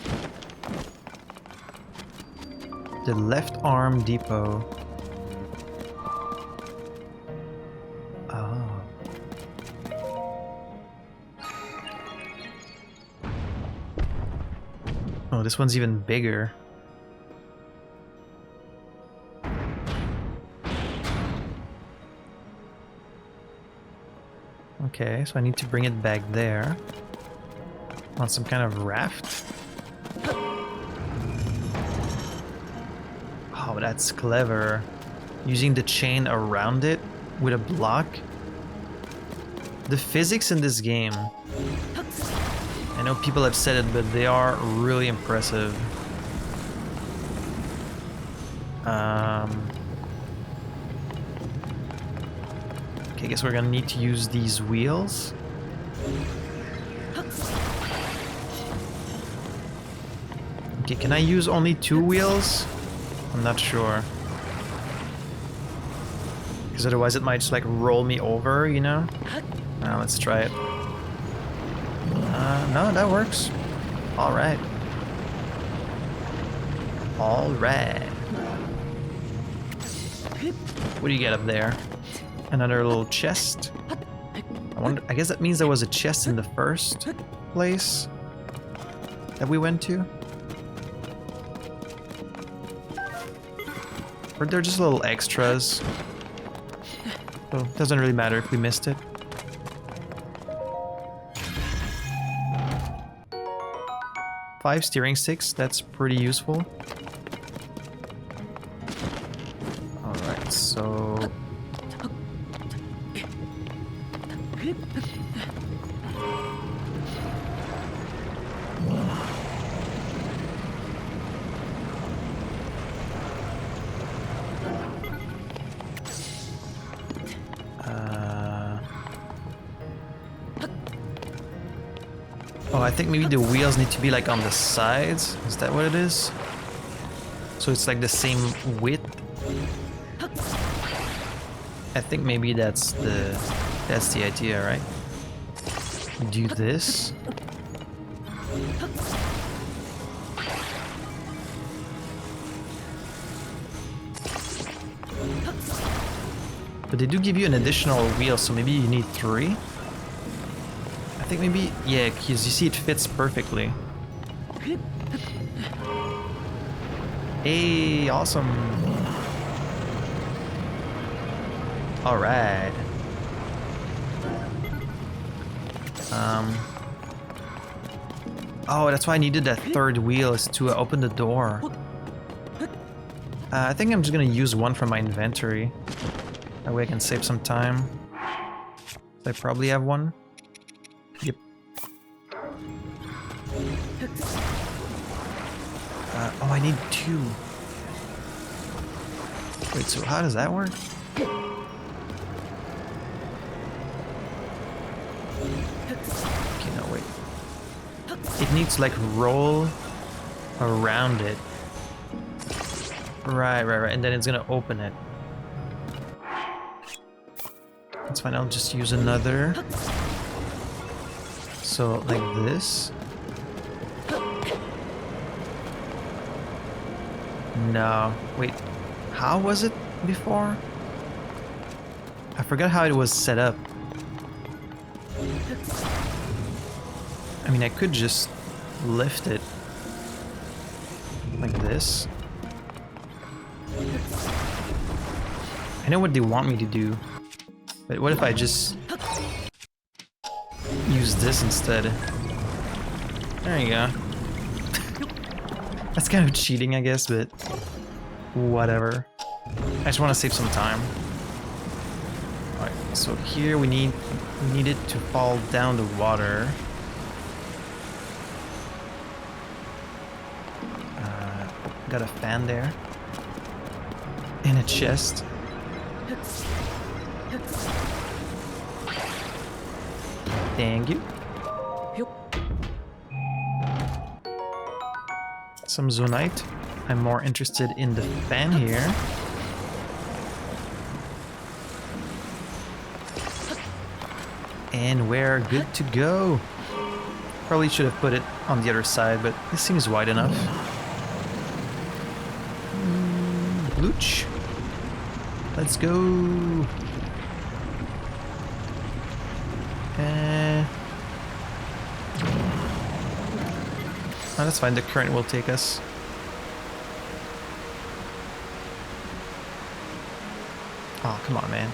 S1: The left arm depot. Oh. Oh, this one's even bigger. Okay, so I need to bring it back there. On some kind of raft. Oh, that's clever. Using the chain around it with a block. The physics in this game, I know people have said it, but they are really impressive. Okay, I guess we're gonna need to use these wheels. Okay, can I use only 2 wheels? I'm not sure. Because otherwise it might just like roll me over, you know? Let's try it. No, that works. Alright. Alright. What do you get up there? Another little chest. I guess that means there was a chest in the first place that we went to. Or they're just little extras. So it doesn't really matter if we missed it. Five steering sticks, that's pretty useful. Alright, so... Oh, I think maybe the wheels need to be like on the sides. Is that what it is? So it's like the same width. I think maybe that's the idea, right? Do this. But they do give you an additional wheel, so maybe you need 3. I think maybe, yeah, because you see it fits perfectly. Hey, awesome. Alright. Oh, that's why I needed that 3rd wheel, is to open the door. I think I'm just gonna use one from my inventory. That way I can save some time. I probably have one. Yep. Oh, I need 2. Wait, so how does that work? Okay, no, wait. It needs to like roll around it. Right, and then it's gonna open it. That's fine, I'll just use another. So, like this. No, wait, how was it before? I forgot how it was set up. I mean, I could just lift it like this. I know what they want me to do, but what if I just use this instead? There you go. That's kind of cheating, I guess, but whatever. I just want to save some time. Alright. So here we need it to fall down the water. Got a fan there. And a chest. Thank you. Some Zonite. I'm more interested in the fan here. And we're good to go. Probably should have put it on the other side, but this seems wide enough. Blooch. Let's go. Oh, that's fine, the current will take us. Oh, come on, man.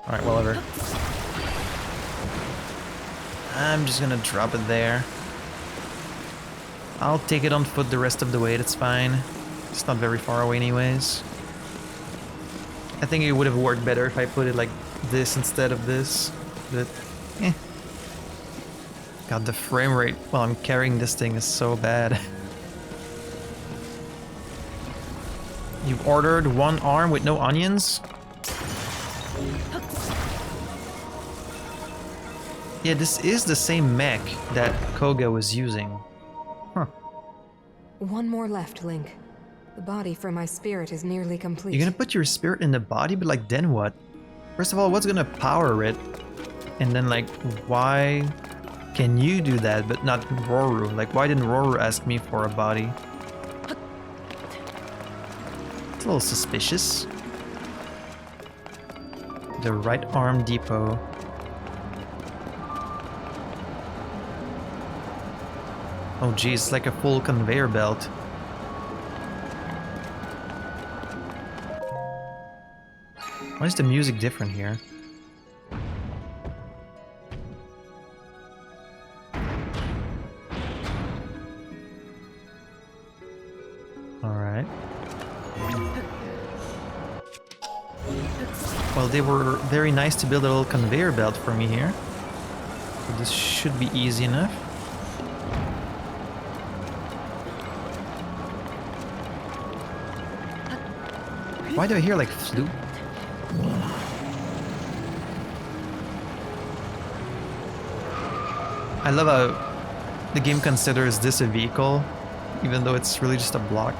S1: Alright, whatever. I'm just gonna drop it there. I'll take it on foot the rest of the way, that's fine. It's not very far away anyways. I think it would have worked better if I put it like this instead of this, but eh. God, the frame rate while I'm carrying this thing is so bad. You've ordered one arm with no onions? Yeah, this is the same mech that Kohga was using. Huh.
S5: One more left, Link. The body for my spirit is nearly complete.
S1: You're gonna put your spirit in the body, but like then what? First of all, what's gonna power it? And then like, why can you do that but not Rauru? Like, why didn't Rauru ask me for a body? It's a little suspicious. The right arm depot. Oh geez, it's like a full conveyor belt. Why is the music different here? Alright. Well, they were very nice to build a little conveyor belt for me here. So this should be easy enough. Why do I hear like flute? I love how the game considers this a vehicle, even though it's really just a block.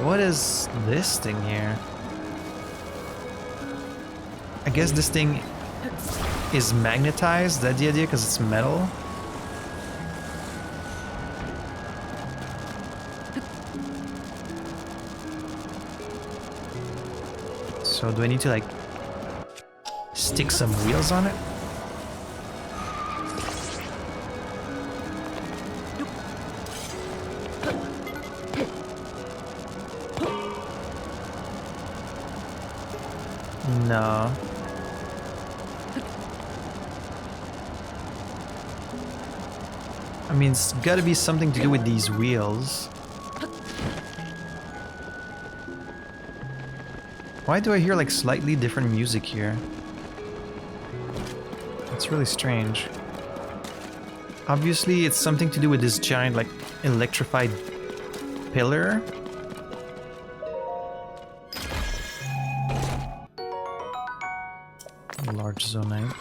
S1: What is this thing here? I guess this thing is magnetized, is that the idea, because it's metal? So do I need to like stick some wheels on it? No. I mean, it's gotta be something to do with these wheels. Why do I hear like slightly different music here? It's really strange. Obviously, it's something to do with this giant like electrified pillar. A large zonite.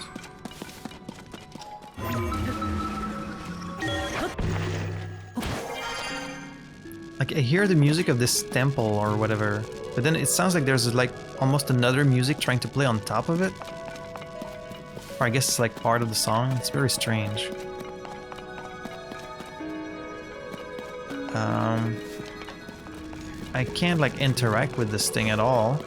S1: Like I hear the music of this temple or whatever, but then it sounds like there's like almost another music trying to play on top of it. Or I guess it's like part of the song. It's very strange. I can't like interact with this thing at all.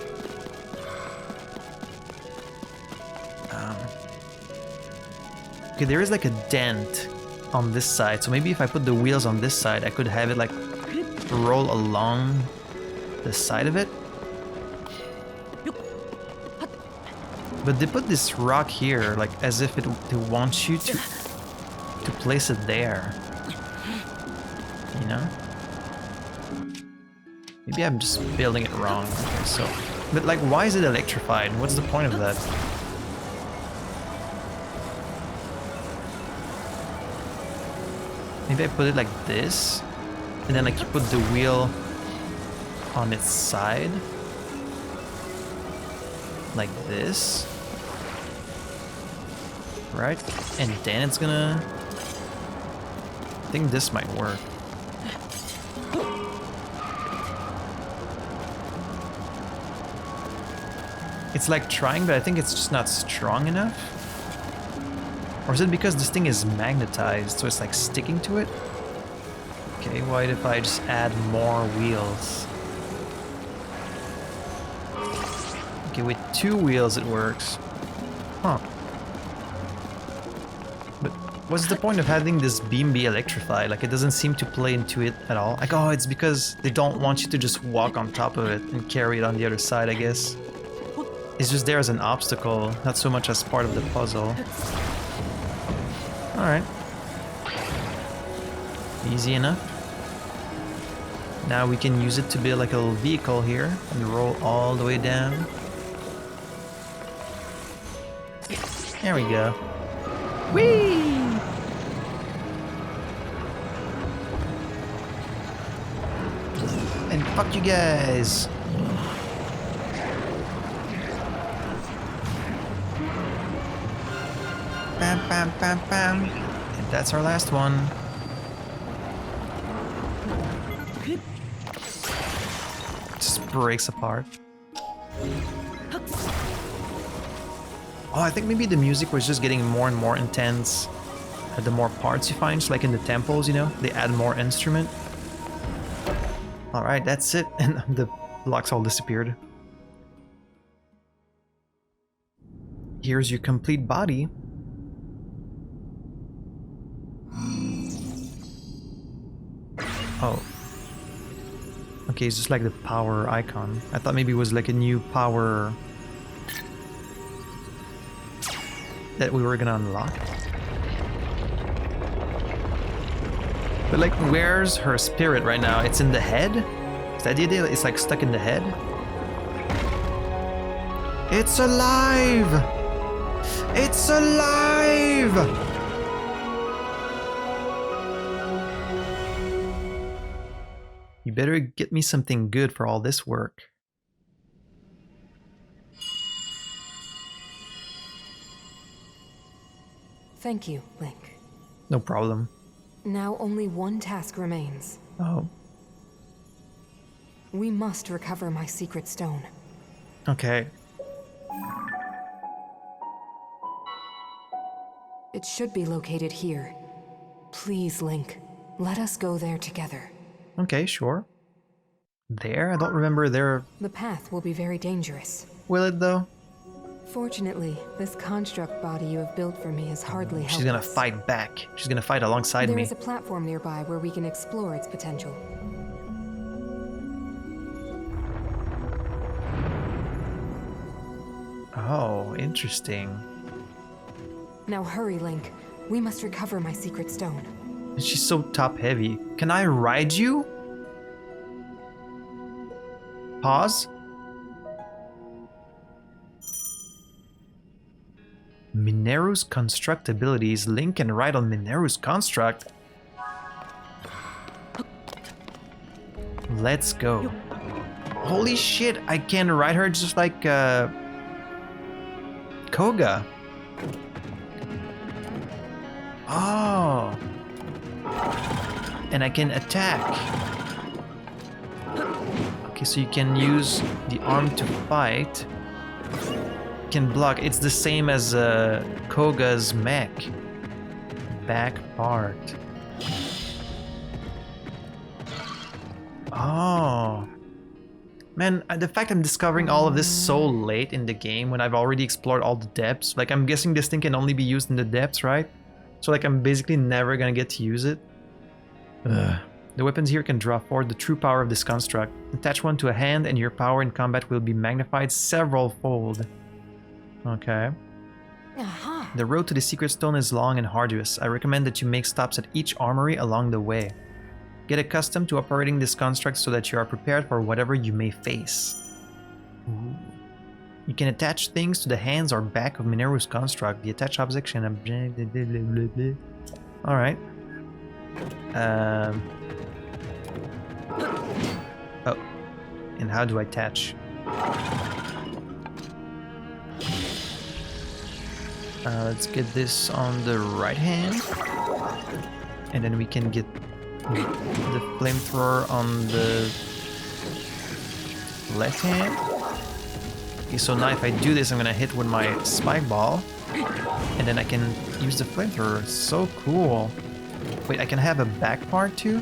S1: Okay, there is like a dent on this side, so maybe if I put the wheels on this side, I could have it like roll along the side of it. But they put this rock here, like as if it wants you to place it there. You know? Maybe I'm just building it wrong. Okay, so But like, why is it electrified? What's the point of that? Maybe I put it like this, and then like you put the wheel on its side, like this, right? And then it's gonna... I think this might work. It's like trying, but I think it's just not strong enough. Or is it because this thing is magnetized, so it's like sticking to it? Okay, what if I just add more wheels? Okay, with 2 wheels it works. Huh. But what's the point of having this beam be electrified? Like, it doesn't seem to play into it at all. Like, oh, it's because they don't want you to just walk on top of it and carry it on the other side, I guess. It's just there as an obstacle, not so much as part of the puzzle. Alright. Easy enough. Now we can use it to build like a little vehicle here and roll all the way down. There we go. Whee! And fuck you guys! Bam, bam, bam, bam. And that's our last one. Just breaks apart. Oh, I think maybe the music was just getting more and more intense. The more parts you find, just like in the temples, you know, they add more instrument. Alright, that's it. And the blocks all disappeared. Here's your complete body. Oh. Okay, it's just like the power icon. I thought maybe it was like a new power that we were gonna unlock. But like, where's her spirit right now? It's in the head? Is that the idea? It's like stuck in the head? It's alive! It's alive! You better get me something good for all this work.
S5: Thank you, Link.
S1: No problem.
S5: Now only one task remains.
S1: Oh,
S5: We must recover my secret stone.
S1: okay.
S5: It should be located here. Please, Link, let us go there together.
S1: Okay, sure. There? I don't remember there.
S5: The path will be very dangerous.
S1: Will it though?
S5: Fortunately, this construct body you have built for me is hardly helpless.
S1: She's gonna fight back. She's gonna fight alongside
S5: There
S1: me.
S5: is a platform nearby where we can explore its potential.
S1: Oh, interesting.
S5: Now hurry, Link. We must recover my secret stone.
S1: She's so top heavy. Can I ride you? Pause. Mineru's construct abilities. Link can ride on Mineru's construct. Let's go. Holy shit, I can ride her just like Kohga. Oh. And I can attack. Okay, so you can use the arm to fight. You can block. It's the same as Kohga's mech. Back part. Oh. Man, the fact I'm discovering all of this so late in the game when I've already explored all the depths. Like, I'm guessing this thing can only be used in the depths, right? So like, I'm basically never gonna get to use it. Ugh. The weapons here can draw forward the true power of this construct. Attach one to a hand and your power in combat will be magnified several-fold. Okay.
S5: Aha!
S1: The road to the secret stone is long and arduous. I recommend that you make stops at each armory along the way. Get accustomed to operating this construct so that you are prepared for whatever you may face. You can attach things to the hands or back of Mineru's construct. The attached object can object. Alright. Oh. And how do I attach? Let's get this on the right hand. And then we can get the flamethrower on the left hand. Okay, so now if I do this, I'm gonna hit with my spike ball. And then I can use the flamethrower. So cool. Wait, I can have a back part too?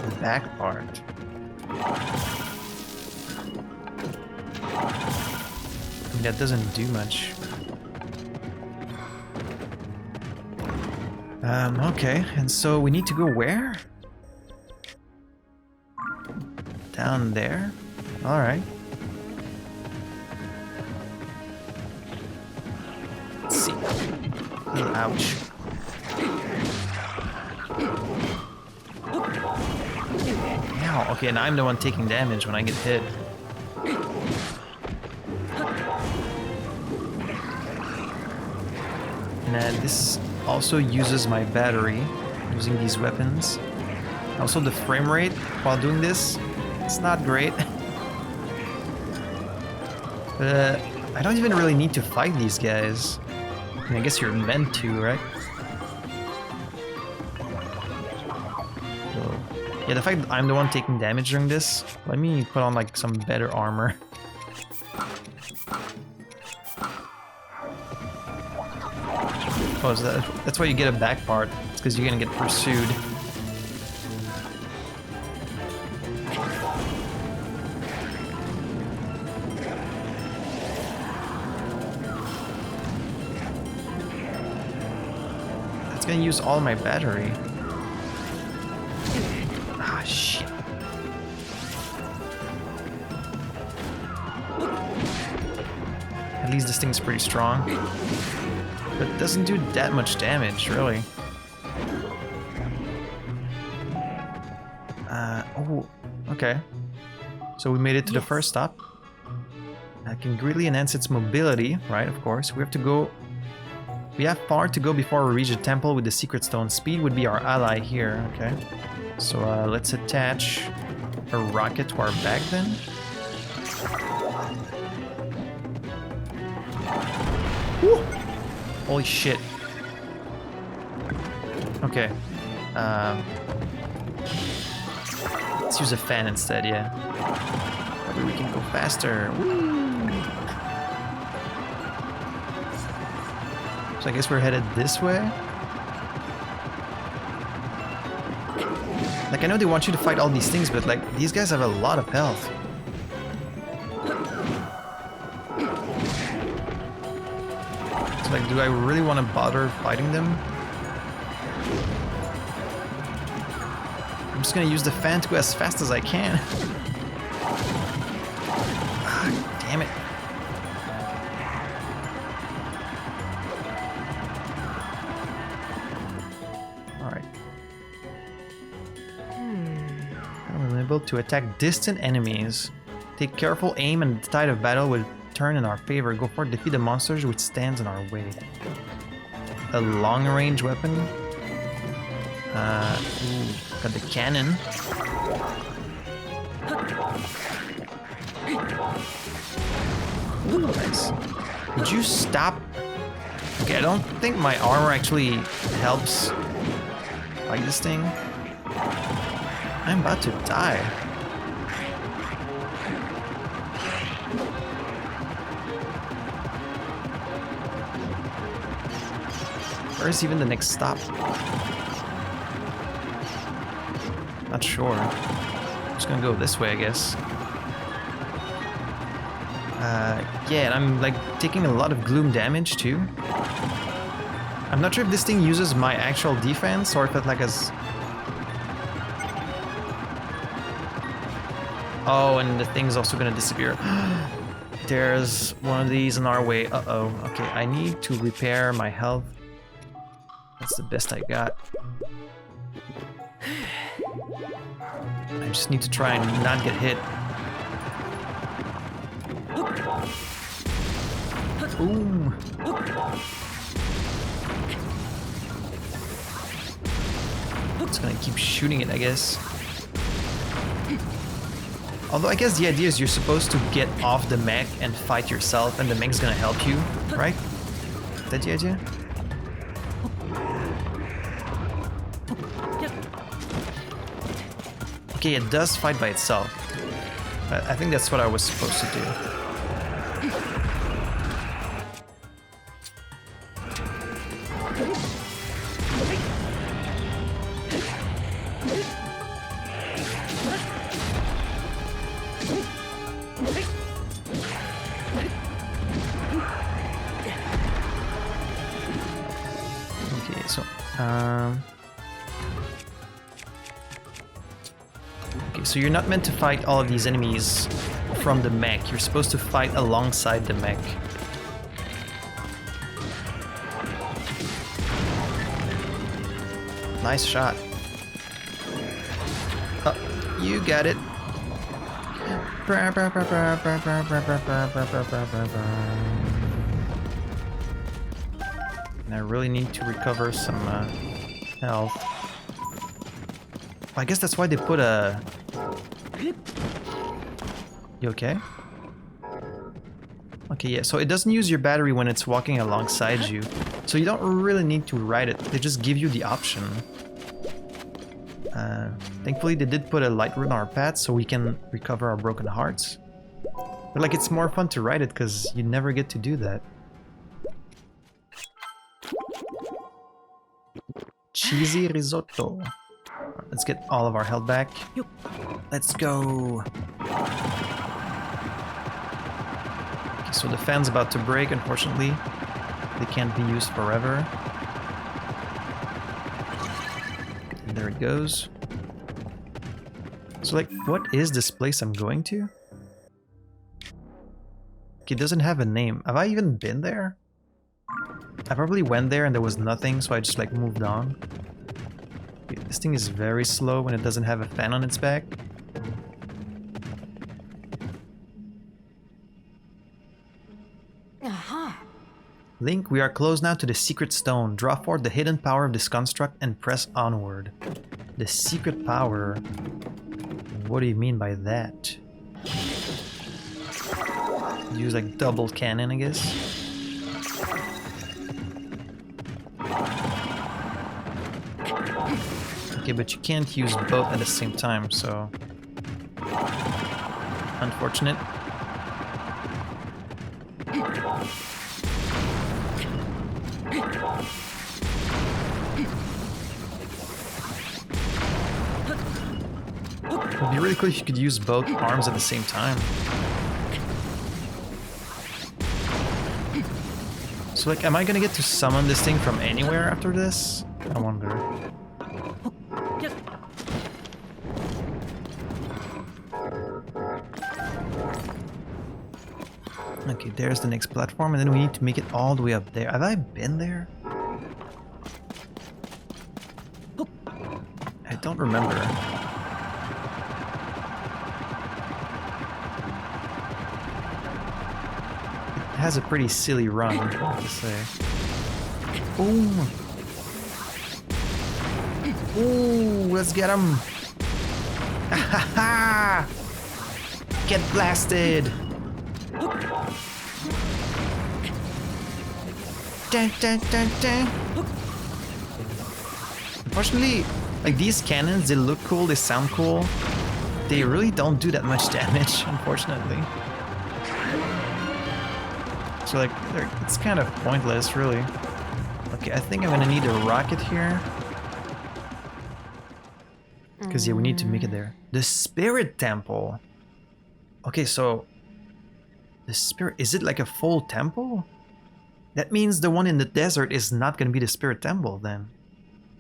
S1: The back part. I mean, that doesn't do much. Okay, and so we need to go where? Down there? Alright. Let's see. Oh, ouch. Ow, okay, and I'm the one taking damage when I get hit. And this also uses my battery, using these weapons. Also the frame rate while doing this, it's not great. But I don't even really need to fight these guys. I mean, I guess you're meant to, right? So, yeah, the fact that I'm the one taking damage during this, let me put on like some better armor. Oh, so that's why you get a back part. It's because you're gonna get pursued. That's gonna use all my battery. Ah, shit. At least this thing's pretty strong. But it doesn't do that much damage, really. Oh, okay. So we made it to the first stop. I can greatly enhance its mobility, right, of course. We have to go... We have far to go before we reach the temple with the secret stone. Speed would be our ally here, okay. So let's attach a rocket to our back then. Woo! Holy shit. Okay. Let's use a fan instead, yeah. Maybe we can go faster. Woo! So I guess we're headed this way. Like, I know they want you to fight all these things, but like, these guys have a lot of health. Like, do I really want to bother fighting them? I'm just gonna use the fan to go as fast as I can. Ah, damn it. Alright. I'm able to attack distant enemies. Take careful aim and the tide of battle will turn in our favor. Go for it. Defeat the monsters which stands in our way. A long-range weapon. Got the cannon. Ooh, nice. Would you stop? Okay, I don't think my armor actually helps fight this thing. I'm about to die. Where's even the next stop? Not sure. I'm just gonna go this way, I guess. Yeah, and I'm like taking a lot of gloom damage too. I'm not sure if this thing uses my actual defense or if it like has... Oh, and the thing's also gonna disappear. There's one of these in our way. Uh-oh. Okay, I need to repair my health. That's the best I got. I just need to try and not get hit. Boom. It's gonna keep shooting it, I guess. Although I guess the idea is you're supposed to get off the mech and fight yourself, and the mech's gonna help you, right? Is that the idea? Okay, it does fight by itself. I think that's what I was supposed to do. Okay, so okay, so you're not meant to fight all of these enemies from the mech. You're supposed to fight alongside the mech. Nice shot. Oh, you got it. And I really need to recover some health. I guess that's why they put a... You okay? Okay, yeah, so it doesn't use your battery when it's walking alongside you. So you don't really need to ride it. They just give you the option. Thankfully, they did put a light route on our path so we can recover our broken hearts. But like, it's more fun to ride it because you never get to do that. Cheesy risotto. Let's get all of our health back. Let's go. Okay, so the fan's about to break, unfortunately. They can't be used forever. And there it goes. So like, what is this place I'm going to? Okay, it doesn't have a name. Have I even been there? I probably went there and there was nothing, so I just like moved on. Okay, this thing is very slow when it doesn't have a fan on its back.
S5: Aha!
S1: Link, we are close now to the secret stone. Draw forth the hidden power of this construct and press onward. The secret power? What do you mean by that? Use like double cannon, I guess. Okay, but you can't use both at the same time, so... Unfortunate. It would be really cool if you could use both arms at the same time. So like, am I gonna get to summon this thing from anywhere after this? I wonder. Okay, there's the next platform, and then we need to make it all the way up there. Have I been there? I don't remember. It has a pretty silly run, I have to say. Boom! Ooh, let's get him! Ha! Get blasted! Dun, dun, dun, dun. Unfortunately, like these cannons, they look cool, they sound cool. They really don't do that much damage, unfortunately. So like, it's kind of pointless, really. Okay, I think I'm gonna need a rocket here. Because yeah, we need to make it there. The Spirit Temple. Okay, so... The Spirit... Is it like a full temple? That means the one in the desert is not gonna be the Spirit Temple, then.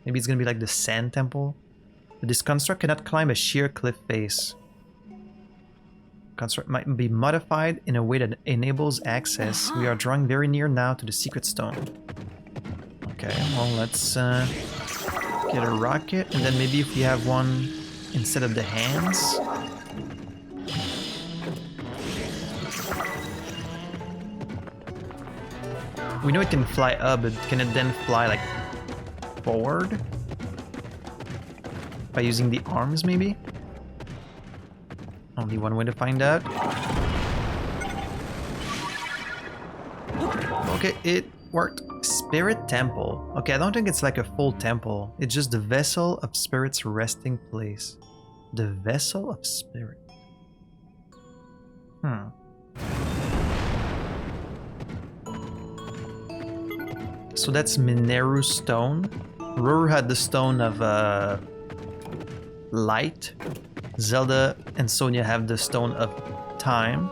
S1: Maybe it's gonna be like the Sand Temple. This construct cannot climb a sheer cliff face. Construct might be modified in a way that enables access. We are drawing very near now to the secret stone. Okay, well, let's get a rocket, and then maybe if we have one instead of the hands. We know it can fly up, but can it then fly like forward? By using the arms, maybe? Only one way to find out. Okay, it worked. Spirit Temple. Okay, I don't think it's like a full temple. It's just the Vessel of Spirit's resting place. The Vessel of Spirit. So that's Mineru stone. Rauru had the stone of light. Zelda and Sonia have the stone of time.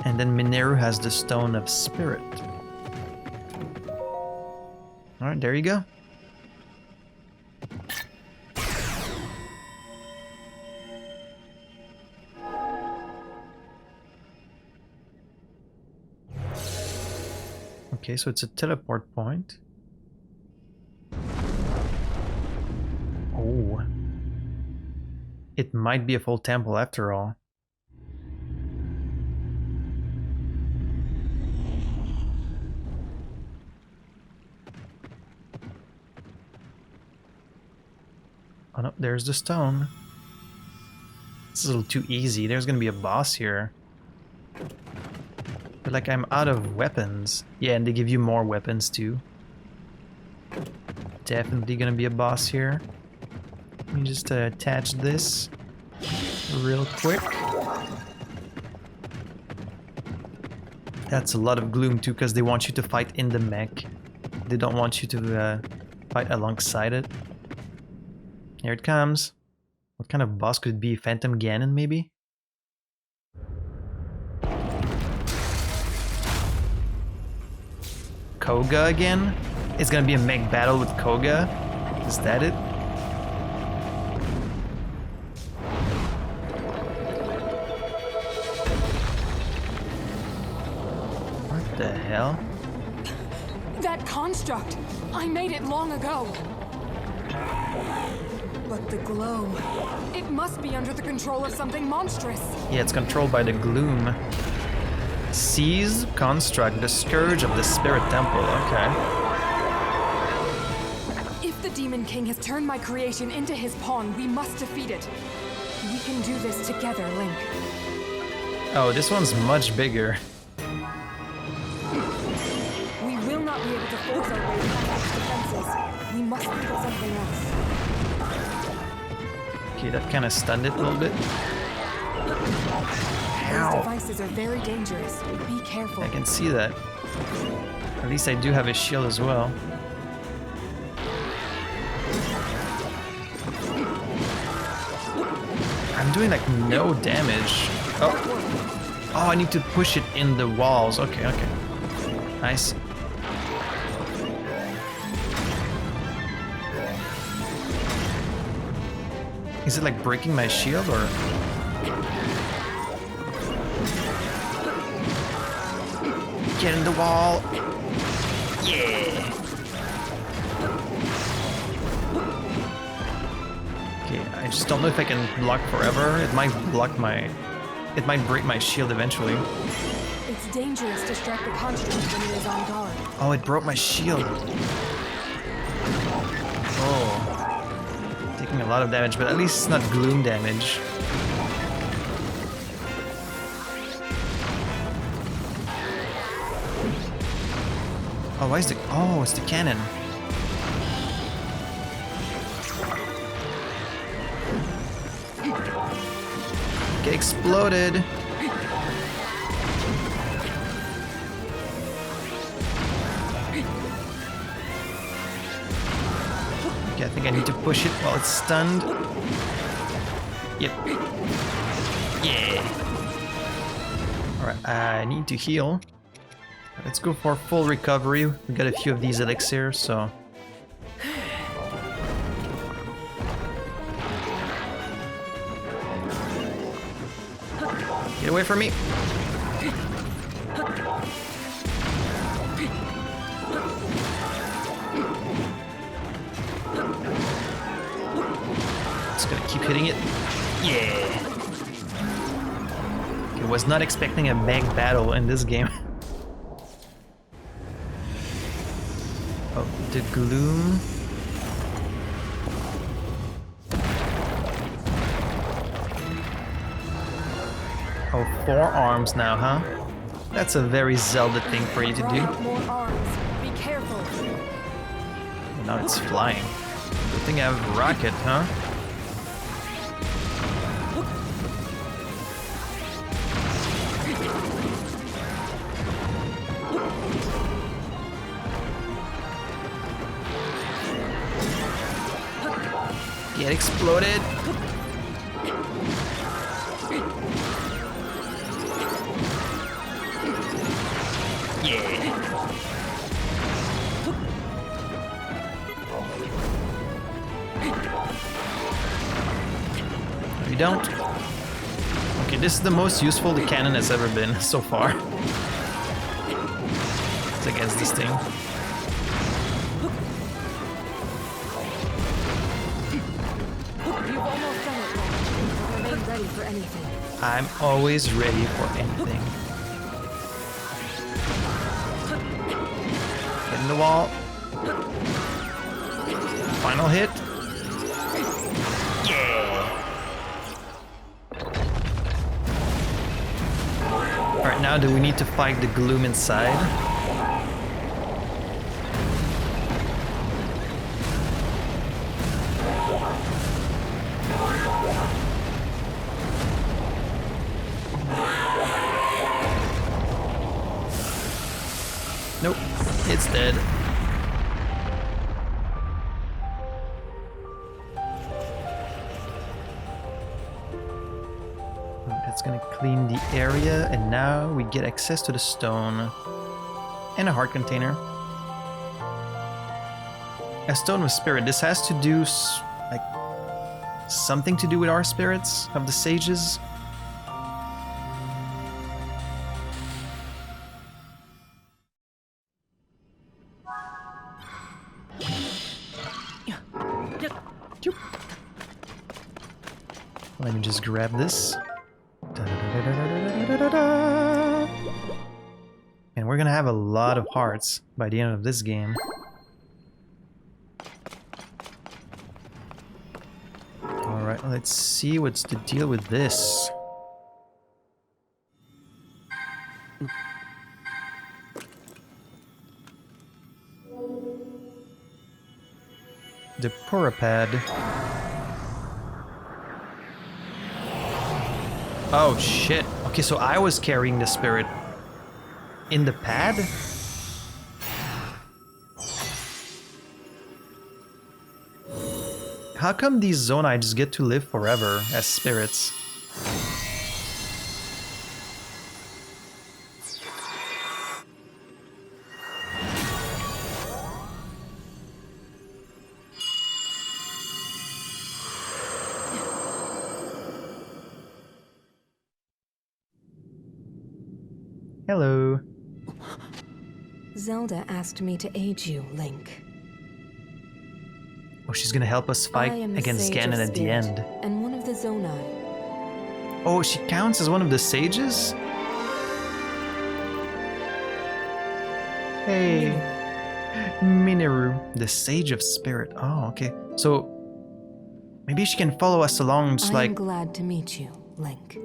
S1: And then Mineru has the stone of spirit. Alright, there you go. Okay, so it's a teleport point. Oh. It might be a full temple after all. Oh no, there's the stone. This is a little too easy. There's gonna be a boss here. But like, I'm out of weapons. Yeah, and they give you more weapons too. Definitely gonna be a boss here. Let me just attach this real quick. That's a lot of gloom too, because they want you to fight in the mech. They don't want you to fight alongside it. Here it comes. What kind of boss could it be? Phantom Ganon, maybe? Kohga again? It's gonna be a mech battle with Kohga? Is that it? What the hell?
S5: That construct! I made it long ago! But the glow... It must be under the control of something monstrous!
S1: Yeah, it's controlled by the gloom. Seize construct, the scourge of the spirit temple. Okay.
S5: If the Demon King has turned my creation into his pawn, we must defeat it. We can do this together, Link.
S1: Oh, this one's much bigger.
S5: We will not be able to force our way past its defenses. We must think of something else.
S1: Okay, that kind of stunned it a little bit.
S5: Those devices are very dangerous. Be careful.
S1: I can see that. At least I do have a shield as well. I'm doing like no damage. Oh, I need to push it in the walls. Okay, okay. Nice. Is it like breaking my shield or? Get in the wall. Yeah. Okay, I just don't know if I can block forever. It might block my... It might break my shield eventually.
S5: It's dangerous to strike the construct when it is on guard.
S1: Oh, it broke my shield. Oh. Taking a lot of damage, but at least it's not gloom damage. Oh, why is the... Oh, it's the cannon. Get exploded. Okay, I think I need to push it while it's stunned. Yep. Yeah. Alright, I need to heal. Let's go for full recovery. We got a few of these elixirs, so... Get away from me! Just gonna keep hitting it. Yeah! I was not expecting a big battle in this game. of the gloom. Oh, 4 arms now, huh? That's a very Zelda thing for you to do.
S5: More arms. Be careful.
S1: Now it's flying. Good thing I have a rocket, huh? Get exploded. Yeah. We don't. Okay, this is the most useful the cannon has ever been so far. It's against this thing.
S5: You've almost done it, Link. Remain ready for anything.
S1: I'm always ready for anything. Hit in the wall. Final hit. Yeah. Alright, now do we need to fight the gloom inside? Nope, it's dead. That's gonna clean the area, and now we get access to the stone and a heart container. A stone with spirit. This has to do like something to do with our spirits of the sages. Let me just grab this. And we're gonna have a lot of hearts by the end of this game. Alright, let's see what's the deal with this. The Porapad. Oh shit. Okay, so I was carrying the spirit in the pad? How come these Zonai just get to live forever as spirits? Hello.
S5: Zelda asked me to aid you, Link.
S1: Oh, she's gonna help us fight against Ganon at the end.
S5: And one of the Zonai.
S1: Oh, she counts as one of the sages? Hey. Mineru, the Sage of Spirit. Oh, okay. So, maybe she can follow us along just
S5: I'm glad to meet you, Link.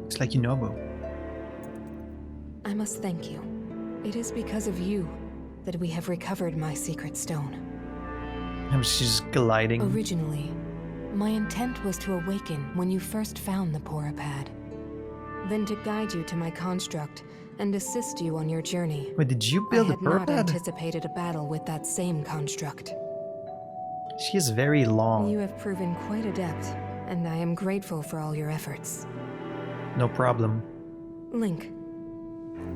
S1: It's like Yunobo.
S5: I must thank you. It is because of you that we have recovered my secret stone.
S1: She's gliding.
S5: Originally, my intent was to awaken when you first found the Porapad. Then to guide you to my construct and assist you on your journey.
S1: Wait, did you build a
S5: I had not
S1: Porapad?
S5: anticipated a battle with that same construct.
S1: She is very long.
S5: You have proven quite adept, and I am grateful for all your efforts.
S1: No problem.
S5: Link,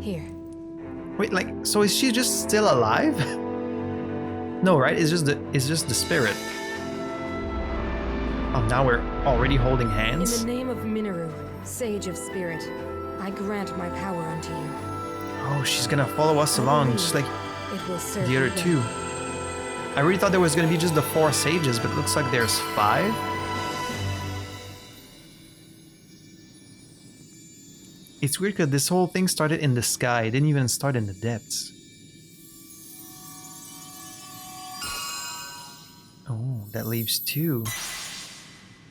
S5: here.
S1: Wait, like, so is she just still alive? No, right? It's just the spirit. Oh, now we're already holding hands?
S5: In the name of Mineru, Sage of Spirit, I grant my power unto you.
S1: Oh, she's gonna follow us along, just like
S5: It will serve
S1: the other
S5: you
S1: two. I really thought there was gonna be just the 4 sages, but it looks like there's 5. It's weird because this whole thing started in the sky, it didn't even start in the depths. Oh, that leaves 2.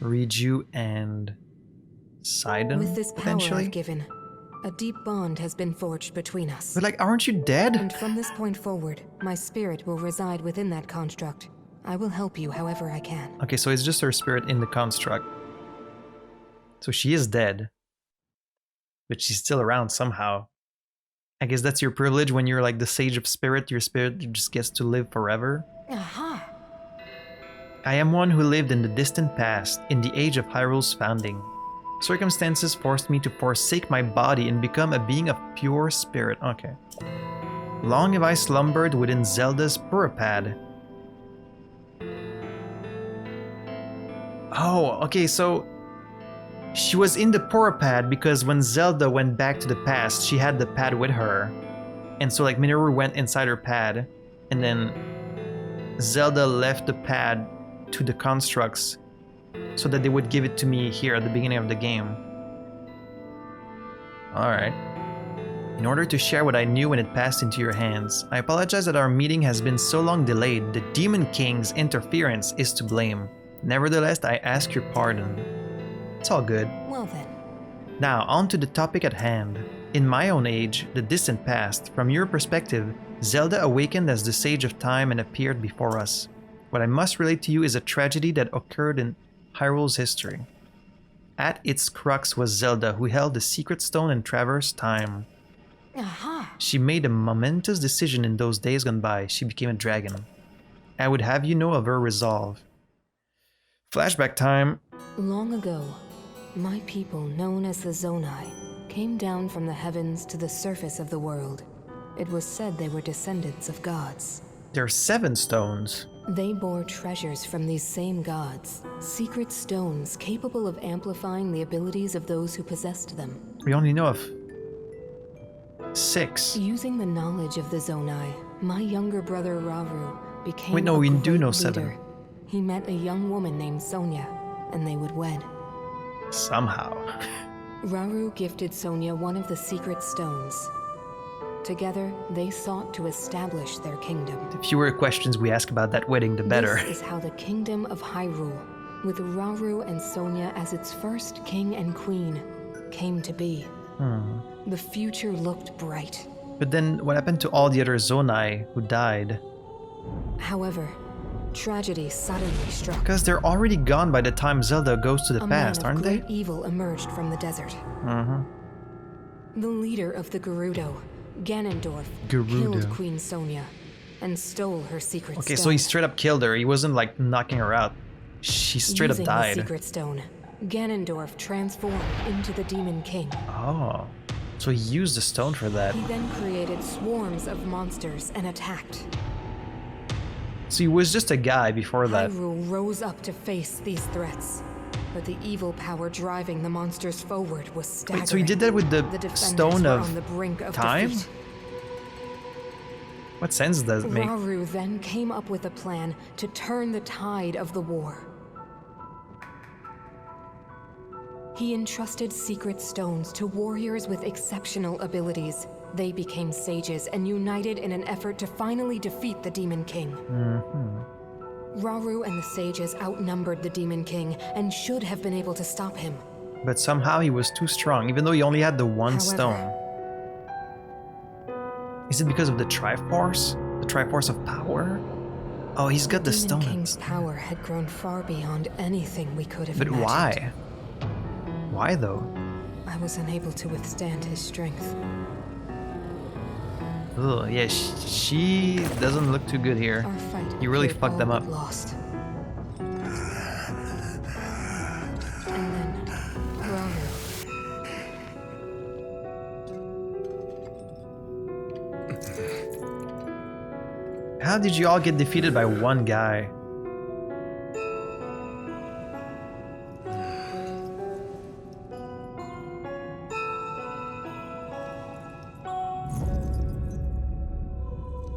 S1: Riju and Sidon,
S5: With this power
S1: potentially?
S5: I've given, a deep bond has been forged between us.
S1: But like, aren't you dead?
S5: And from this point forward, my spirit will reside within that construct. I will help you however I can.
S1: Okay, so it's just her spirit in the construct. So she is dead. But she's still around somehow. I guess that's your privilege when you're like the Sage of Spirit. Your spirit just gets to live forever.
S5: Aha!
S1: I am one who lived in the distant past, in the age of Hyrule's founding. Circumstances forced me to forsake my body and become a being of pure spirit. Okay. Long have I slumbered within Zelda's Purapad. Oh, okay, so she was in the Purapad because when Zelda went back to the past, she had the pad with her. And so like Mineru went inside her pad, and then Zelda left the pad to the constructs so that they would give it to me here at the beginning of the game. Alright. In order to share what I knew when it passed into your hands, I apologize that our meeting has been so long delayed. The Demon King's interference is to blame. Nevertheless, I ask your pardon. It's all good.
S5: Well then.
S1: Now, on to the topic at hand. In my own age, the distant past, from your perspective, Zelda awakened as the Sage of Time and appeared before us. What I must relate to you is a tragedy that occurred in Hyrule's history. At its crux was Zelda, who held the secret stone and traversed time.
S5: Aha!
S1: She made a momentous decision in those days gone by. She became a dragon. I would have you know of her resolve. Flashback time.
S5: Long ago, my people, known as the Zonai, came down from the heavens to the surface of the world. It was said they were descendants of gods.
S1: There are 7 stones.
S5: They bore treasures from these same gods, secret stones capable of amplifying the abilities of those who possessed them.
S1: We only know of 6.
S5: Using the knowledge of the Zonai, my younger brother Rauru became
S1: Wait, no,
S5: a
S1: we do
S5: great
S1: know
S5: leader.
S1: 7.
S5: He met a young woman named Sonia, and they would wed.
S1: Somehow.
S5: Rauru gifted Sonia one of the secret stones. Together, they sought to establish their kingdom.
S1: The fewer questions we ask about that wedding, the better.
S5: This is how the kingdom of Hyrule, with Rauru and Sonia as its first king and queen, came to be. The future looked bright.
S1: But then, what happened to all the other Zonai who died?
S5: However, tragedy suddenly struck.
S1: Because they're already gone by the time Zelda goes to the
S5: A
S1: past,
S5: man of
S1: aren't they?
S5: great evil emerged from the desert. The leader of the Gerudo, Ganondorf, killed Queen Sonia and stole her secret stone.
S1: Okay, so he straight up killed her. He wasn't like knocking her out. She straight
S5: Using
S1: up died.
S5: the secret stone, Ganondorf transformed into the Demon King.
S1: Oh, so he used the stone for that.
S5: He then created swarms of monsters and attacked.
S1: So he was just a guy before that.
S5: Hyrule rose up to face these threats, but the evil power driving the monsters forward was staggering.
S1: Wait, so he did that with the
S5: defenders
S1: stone
S5: were
S1: of
S5: on the brink of
S1: time?
S5: defeat.
S1: What sense does it make?
S5: Rauru then came up with a plan to turn the tide of the war. He entrusted secret stones to warriors with exceptional abilities. They became sages and united in an effort to finally defeat the Demon King. Rauru and the sages outnumbered the Demon King and should have been able to stop him.
S1: But somehow he was too strong, even though he only had the one
S5: However,
S1: stone. Is it because of the Triforce? The Triforce of power? Oh, he's got the
S5: Demon
S1: stone.
S5: King's power had grown far beyond anything we could have
S1: But
S5: imagined.
S1: why? Why though?
S5: I was unable to withstand his strength.
S1: Ugh, yeah, she doesn't look too good here.
S5: Our fight
S1: You really
S5: appeared
S1: fucked them
S5: all
S1: up.
S5: but lost. And then, Rauru.
S1: How did you all get defeated by one guy?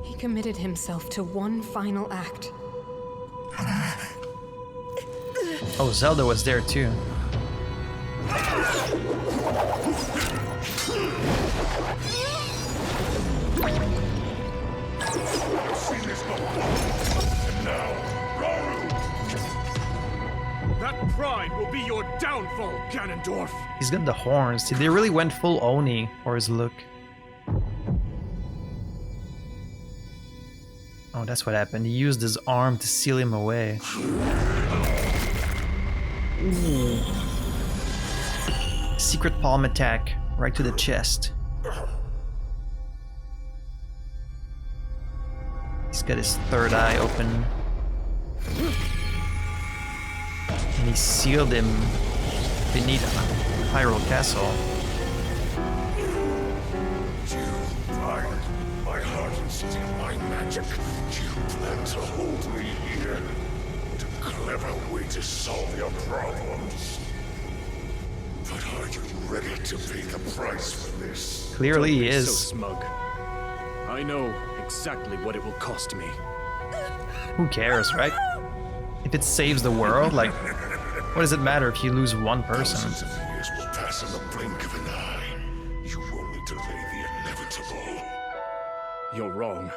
S5: He committed himself to one final act.
S1: Oh, Zelda was there too.
S4: That pride will be your downfall, Ganondorf!
S1: He's got the horns. They really went full Oni for his look. Oh, that's what happened. He used his arm to seal him away. Ooh. Secret palm attack, right to the chest. He's got his third eye open. And he sealed him beneath Hyrule Castle.
S6: You find my heart and steal my magic. You plan to hold me here. What a clever way to solve your problems. But are you ready to pay the price for this?
S1: Clearly he
S4: Don't be
S1: is.
S4: so smug. I know exactly what it will cost me.
S1: Who cares, right? If it saves the world, like, what does it matter if you lose one person?
S6: Thousands of years will pass in the blink of an eye. You only delay the inevitable.
S4: You're wrong.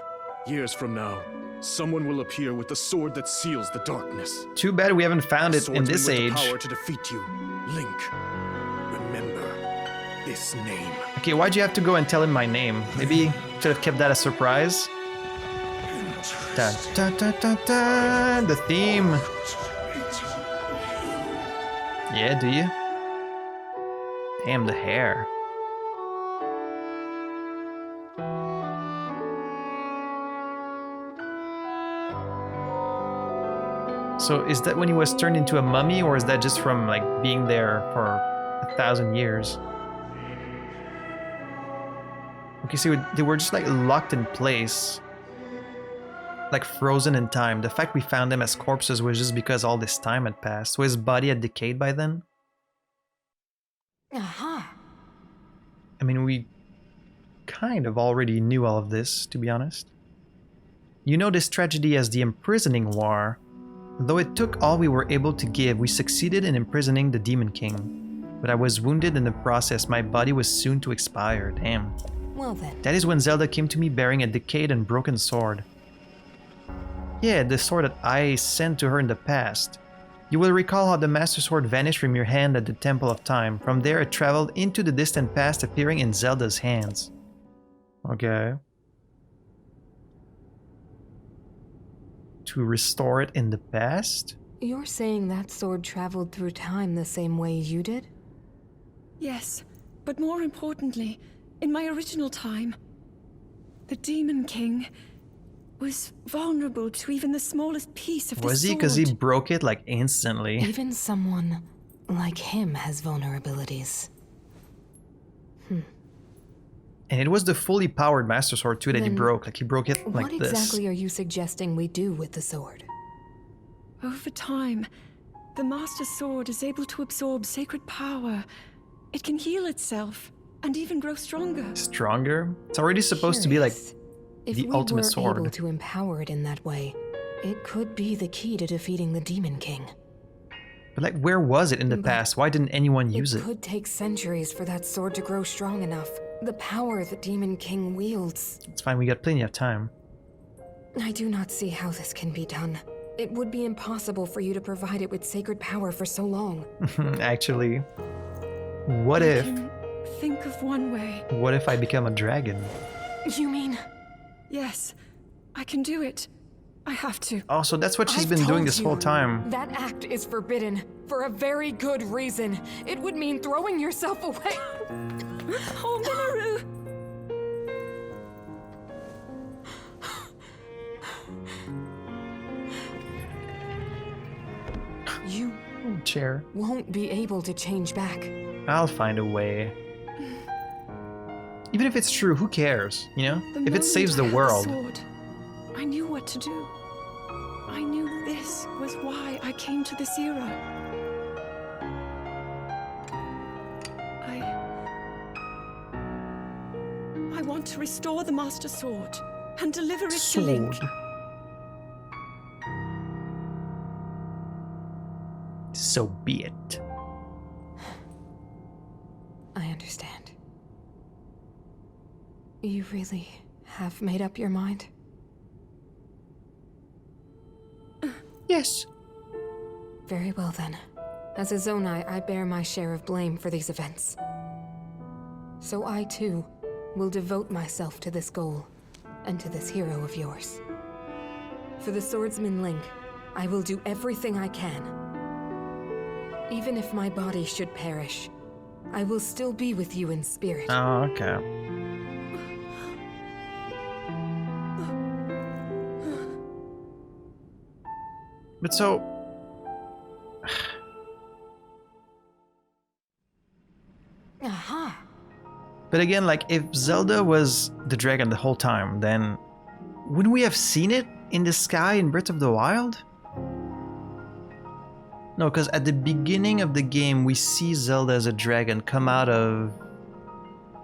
S4: Years from now, someone will appear with the sword that seals the darkness.
S1: Too bad we haven't found it in
S4: Swordsman
S1: this
S4: with the
S1: age.
S4: power to defeat you, Link. Remember this name.
S1: Okay, why'd you have to go and tell him my name? Maybe should have kept that a surprise. Dun, dun, dun, dun, dun, the theme. Yeah, do you? Damn, the hair. So is that when he was turned into a mummy, or is that just from like being there for 1,000 years? Okay, so they were just like locked in place. Like frozen in time. The fact we found them as corpses was just because all this time had passed. So his body had decayed by then?
S5: Aha!
S1: I mean, we kind of already knew all of this, to be honest. You know this tragedy as the Imprisoning War. Though it took all we were able to give, we succeeded in imprisoning the Demon King. But I was wounded in the process. My body was soon to expire. Damn.
S5: Well then.
S1: That is when Zelda came to me bearing a decayed and broken sword. Yeah, the sword that I sent to her in the past. You will recall how the Master Sword vanished from your hand at the Temple of Time. From there it traveled into the distant past, appearing in Zelda's hands. Okay. To restore it in the past?
S5: You're saying that sword traveled through time the same way you did?
S3: Yes, but more importantly, in my original time, the Demon King was vulnerable to even the smallest piece of the sword.
S1: Was he? Because he broke it like instantly.
S5: Even someone like him has vulnerabilities.
S1: And it was the fully powered Master Sword too that he
S5: Then
S1: broke. Like he broke it like
S5: What
S1: this.
S5: exactly are you suggesting we do with the sword?
S3: Over time, the Master Sword is able to absorb sacred power. It can heal itself and even grow stronger.
S1: Stronger? It's already supposed to be like
S5: Curious. If
S1: the
S5: we
S1: ultimate
S5: were
S1: sword.
S5: able to empower it in that way, it could be the key to defeating the Demon King.
S1: But like, where was it in the
S5: But
S1: past? Why didn't anyone use
S5: It
S1: it?
S5: could take centuries for that sword to grow strong enough. The power the Demon King wields.
S1: It's fine, we got plenty of time.
S5: I do not see how this can be done. It would be impossible for you to provide it with sacred power for so long.
S1: Actually, what
S3: I
S1: if...
S3: can think of one way.
S1: What if I become a dragon?
S5: You mean...
S3: Yes, I can do it. I have to.
S1: Oh, so that's what she's
S5: I've
S1: been doing
S5: told
S1: this
S5: you,
S1: whole time.
S5: That act is forbidden, for a very good reason. It would mean throwing yourself away.
S3: Oh, Mineru!
S5: You
S1: Chair.
S5: won't be able to change back.
S1: I'll find a way. Even if it's true, who cares? You know?
S3: The
S1: If it
S3: moment
S1: saves the
S3: I had
S1: world.
S3: sword, I knew what to do. I knew this was why I came to this era. I want to restore the Master Sword and deliver it to Link.
S1: Sword. So be it.
S5: I understand. You really have made up your mind?
S1: Yes.
S5: Very well then. As a Zonai, I bear my share of blame for these events. So I, too, will devote myself to this goal, and to this hero of yours. For the swordsman Link, I will do everything I can. Even if my body should perish, I will still be with you in spirit.
S1: Oh, okay. But so...
S5: Aha!
S1: But again, like, if Zelda was the dragon the whole time, then wouldn't we have seen it in the sky in Breath of the Wild? No, because at the beginning of the game, we see Zelda as a dragon come out of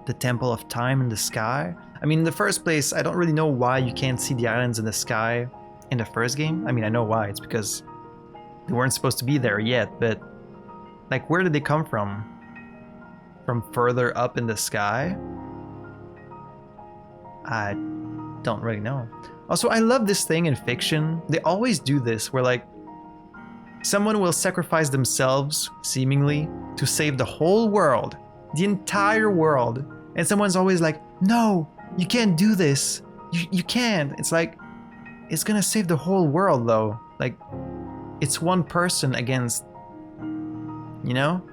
S1: the Temple of Time in the sky. I mean, in the first place, I don't really know why you can't see the islands in the sky in the first game. I mean, I know why. It's because they weren't supposed to be there yet, but like, where did they come from? From further up in the sky? I don't really know. Also, I love this thing in fiction. They always do this, where like, someone will sacrifice themselves, seemingly, to save the whole world. The entire world. And someone's always like, no, you can't do this. You can't. It's like, it's gonna save the whole world though. Like, it's one person against, you know?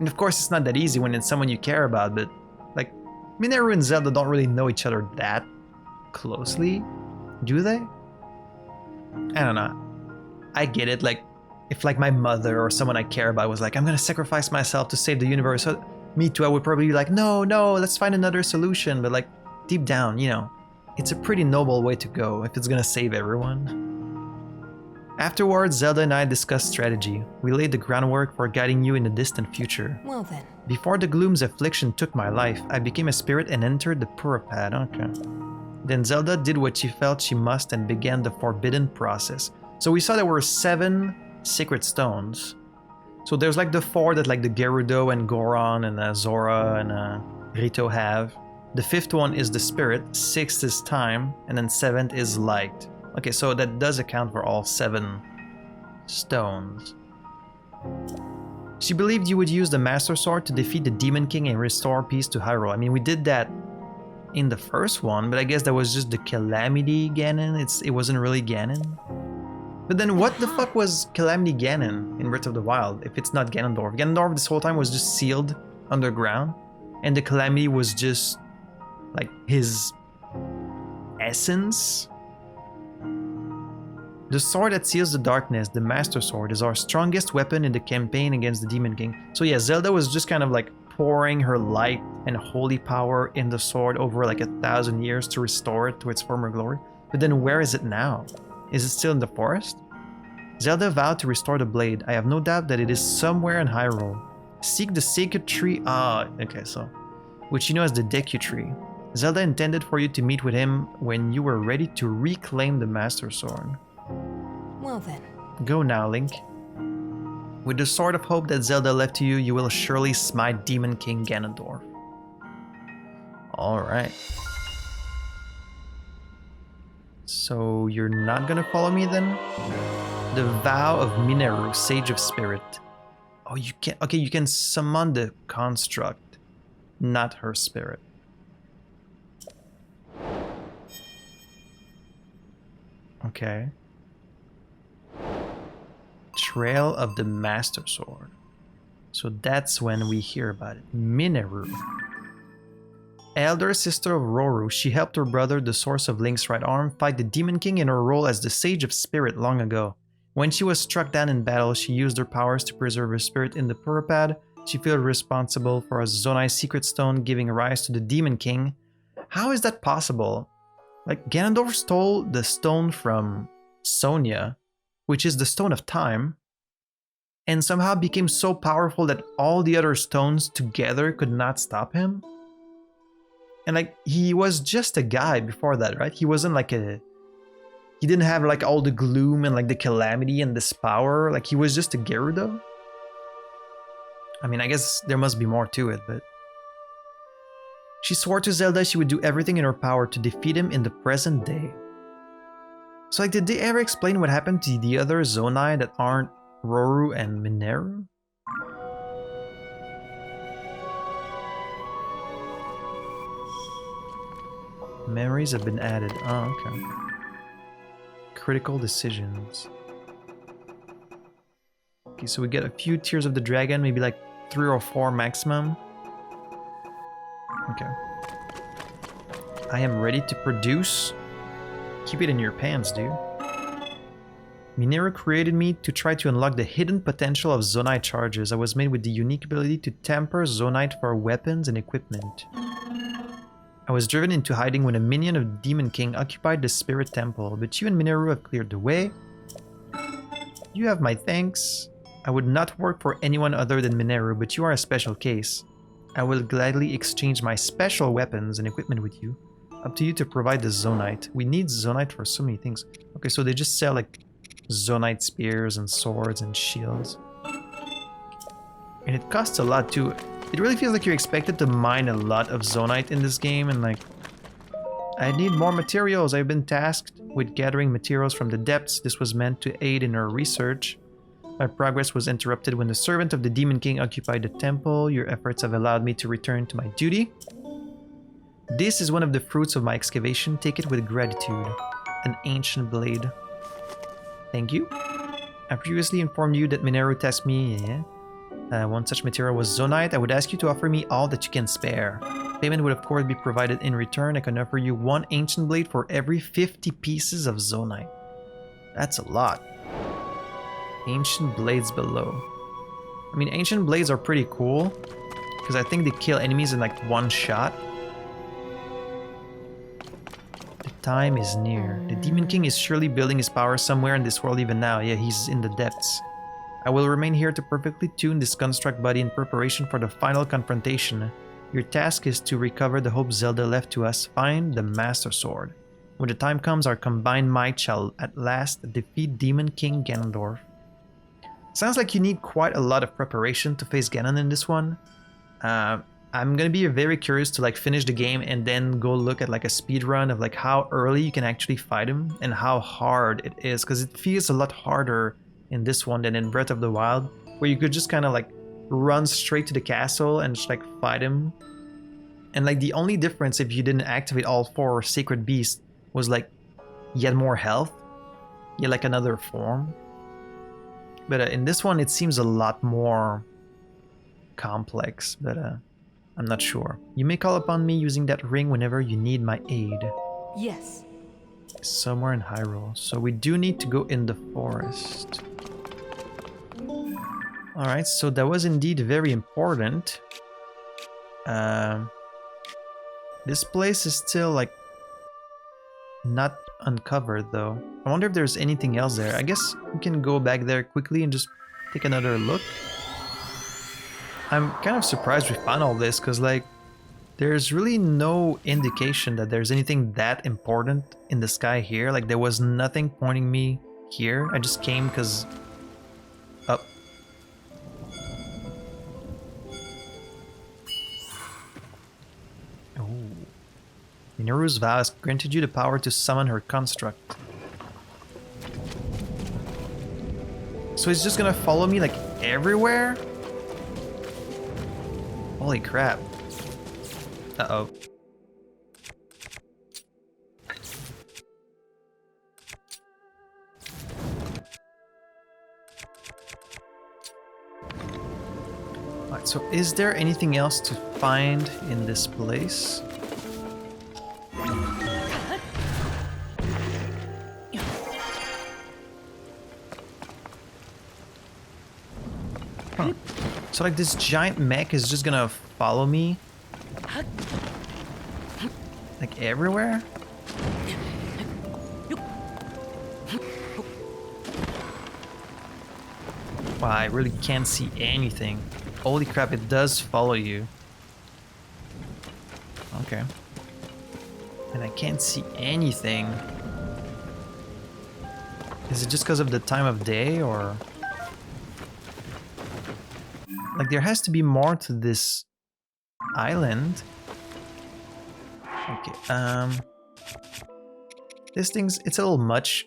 S1: And of course it's not that easy when it's someone you care about, but like, Mineru and Zelda don't really know each other that closely, do they? I don't know. I get it, like, if like my mother or someone I care about was like, I'm gonna sacrifice myself to save the universe, so me too, I would probably be like, no, let's find another solution. But like, deep down, you know, it's a pretty noble way to go if it's gonna save everyone. Afterwards, Zelda and I discussed strategy. We laid the groundwork for guiding you in the distant future.
S5: Well then.
S1: Before the gloom's affliction took my life, I became a spirit and entered the Purapad. Okay. Then Zelda did what she felt she must and began the forbidden process. So we saw there were 7 sacred stones. So there's like the 4 that like the Gerudo and Goron and Zora and Rito have. The 5th one is the spirit, 6th is time, and then 7th is light. Okay, so that does account for all 7 stones. She believed you would use the Master Sword to defeat the Demon King and restore peace to Hyrule. I mean, we did that in the first one, but I guess that was just the Calamity Ganon. It wasn't really Ganon. But then what the fuck was Calamity Ganon in Breath of the Wild if it's not Ganondorf? Ganondorf this whole time was just sealed underground, and the Calamity was just like his essence. The sword that seals the darkness, the Master Sword, is our strongest weapon in the campaign against the Demon King. So yeah, Zelda was just kind of like pouring her light and holy power in the sword over like 1,000 years to restore it to its former glory. But then where is it now? Is it still in the forest? Zelda vowed to restore the blade. I have no doubt that it is somewhere in Hyrule. Seek the sacred tree. Okay, so which you know as the Deku Tree. Zelda intended for you to meet with him when you were ready to reclaim the Master Sword.
S5: Well then.
S1: Go now, Link. With the sword of hope that Zelda left to you, you will surely smite Demon King Ganondorf. Alright. So you're not gonna follow me then? The vow of Mineru, Sage of Spirit. Oh, you can. Okay, you can summon the construct, not her spirit. Okay. Trail of the Master Sword. So that's when we hear about it. Mineru. Elder sister of Rauru, she helped her brother, the source of Link's right arm, fight the Demon King in her role as the Sage of Spirit long ago. When she was struck down in battle, she used her powers to preserve her spirit in the Purapad. She feels responsible for a Zonai secret stone giving rise to the Demon King. How is that possible? Like, Ganondorf stole the stone from Sonia, which is the Stone of Time, and somehow became so powerful that all the other stones together could not stop him? And like, he was just a guy before that, right? He wasn't like a... He didn't have like all the gloom and like the calamity and this power. Like, he was just a Gerudo? I mean, I guess there must be more to it, but... She swore to Zelda she would do everything in her power to defeat him in the present day. So like, did they ever explain what happened to the other Zonai that aren't Rauru and Mineru? Memories have been added. Oh, okay. Critical decisions. Okay, so we get a few Tears of the Dragon, maybe like 3 or 4 maximum. Okay. I am ready to produce. Keep it in your pants, dude. Mineru created me to try to unlock the hidden potential of Zonite charges. I was made with the unique ability to temper Zonite for weapons and equipment. I was driven into hiding when a minion of Demon King occupied the Spirit Temple, but you and Mineru have cleared the way. You have my thanks. I would not work for anyone other than Mineru, but you are a special case. I will gladly exchange my special weapons and equipment with you. Up to you to provide the Zonite. We need Zonite for so many things. Okay, so they just sell like Zonite spears and swords and shields. And it costs a lot too. It really feels like you're expected to mine a lot of Zonite in this game, and like, I need more materials. I've been tasked with gathering materials from the depths. This was meant to aid in our research. My progress was interrupted when the servant of the Demon King occupied the temple. Your efforts have allowed me to return to my duty. This is one of the fruits of my excavation. Take it with gratitude. An ancient blade. Thank you. I previously informed you that Mineru tasked me. One such material was Zonite. I would ask you to offer me all that you can spare. Payment would of course be provided in return. I can offer you 1 ancient blade for every 50 pieces of Zonite. That's a lot. Ancient blades below. I mean, ancient blades are pretty cool because I think they kill enemies in like 1 shot. The time is near. The Demon King is surely building his power somewhere in this world even now. Yeah, he's in the depths. I will remain here to perfectly tune this construct body in preparation for the final confrontation. Your task is to recover the hope Zelda left to us. Find the Master Sword. When the time comes, our combined might shall at last defeat Demon King Ganondorf. Sounds like you need quite a lot of preparation to face Ganon in this one. I'm gonna be very curious to like finish the game and then go look at like a speed run of like how early you can actually fight him and how hard it is, because it feels a lot harder in this one than in Breath of the Wild, where you could just kind of like run straight to the castle and just like fight him. And like the only difference if you didn't activate all 4 sacred beasts was like you had more health, you had like another form. But in this one it seems a lot more complex, but I'm not sure. You may call upon me using that ring whenever you need my aid.
S5: Yes.
S1: Somewhere in Hyrule. So we do need to go in the forest. Alright, so that was indeed very important. This place is still like not uncovered though. I wonder if there's anything else there. I guess we can go back there quickly and just take another look. I'm kind of surprised we found all this because like there's really no indication that there's anything that important in the sky here. Like there was nothing pointing me here. I just came because... Oh. Oh. Mineru's vow has granted you the power to summon her construct. So it's just gonna follow me like everywhere? Holy crap. Uh-oh. Alright, so is there anything else to find in this place? Huh. So like this giant mech is just gonna follow me? Like everywhere? Wow, I really can't see anything. Holy crap, it does follow you. Okay. And I can't see anything. Is it just because of the time of day, or... Like, there has to be more to this island. Okay, this thing's... it's a little much.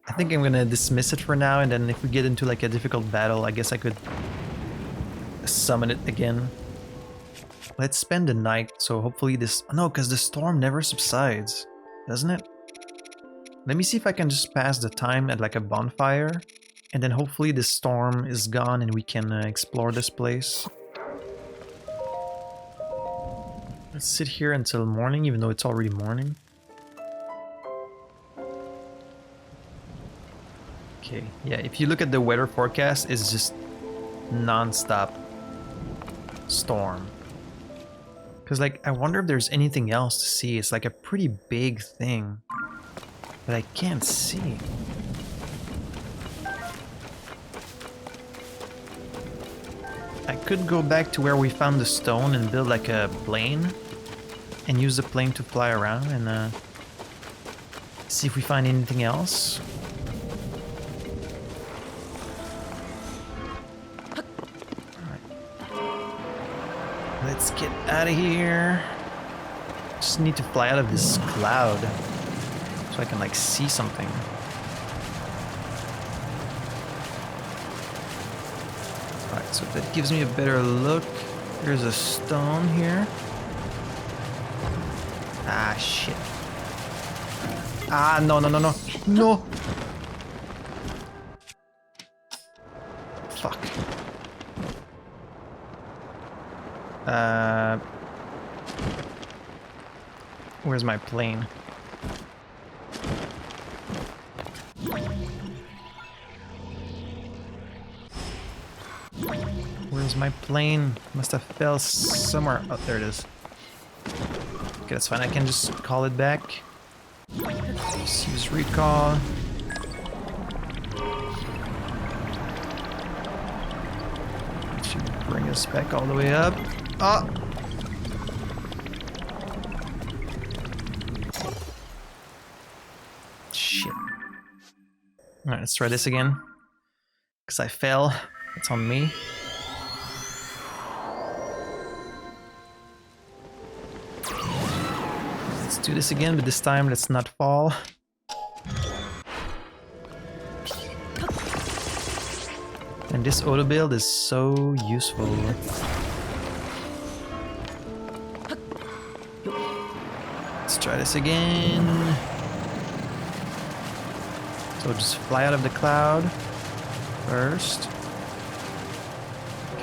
S1: I think I'm gonna dismiss it for now, and then if we get into like a difficult battle, I guess I could summon it again. Let's spend the night So hopefully this... No, because the storm never subsides, doesn't it? Let me see if I can just pass the time at like a bonfire. And then hopefully this storm is gone and we can explore this place. Let's sit here until morning, even though it's already morning. Okay, yeah, if you look at the weather forecast, it's just non-stop storm. Because, like, I wonder if there's anything else to see. It's like a pretty big thing. But I can't see. I could go back to where we found the stone and build like a plane. And use the plane to fly around and see if we find anything else. Let's get out of here. Just need to fly out of this cloud so I can like see something. Alright, so that gives me a better look. There's a stone here. Ah, shit. Ah, no, no, no, no. No! Fuck. Where's my plane? Where's my plane? Must have fell somewhere. Oh, there it is. Okay, that's fine. I can just call it back. Just use recall. It should bring us back all the way up. Ah! Shit. Alright, let's try this again. Because I fell. It's on me. Let's do this again, but this time let's not fall. And this auto build is so useful. Let's try this again. So just fly out of the cloud first.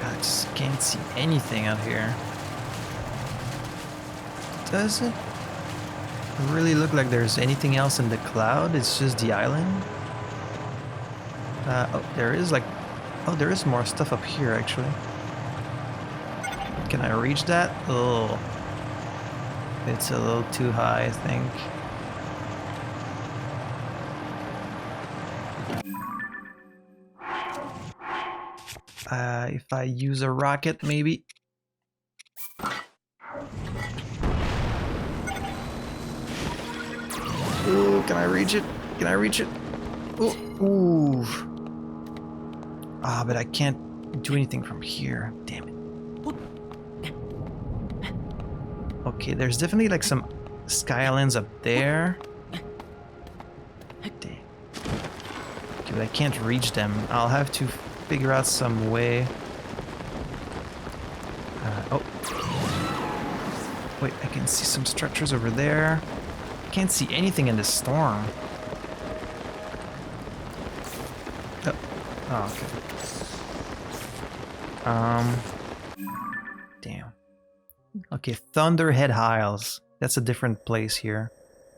S1: God, I just can't see anything out here. Does it really look like there's anything else in the cloud? It's just the island. Oh, there is like... Oh, there is more stuff up here, actually. Can I reach that? Oh. It's a little too high, I think. If I use a rocket, maybe? Ooh, can I reach it? Can I reach it? Ooh, ooh. Ah, but I can't do anything from here. Damn it. Okay, there's definitely like some sky islands up there. Damn. Okay, but I can't reach them. I'll have to figure out some way. Oh. Wait, I can see some structures over there. Can't see anything in this storm. Oh, okay. Damn. Okay, Thunderhead Isles. That's a different place here.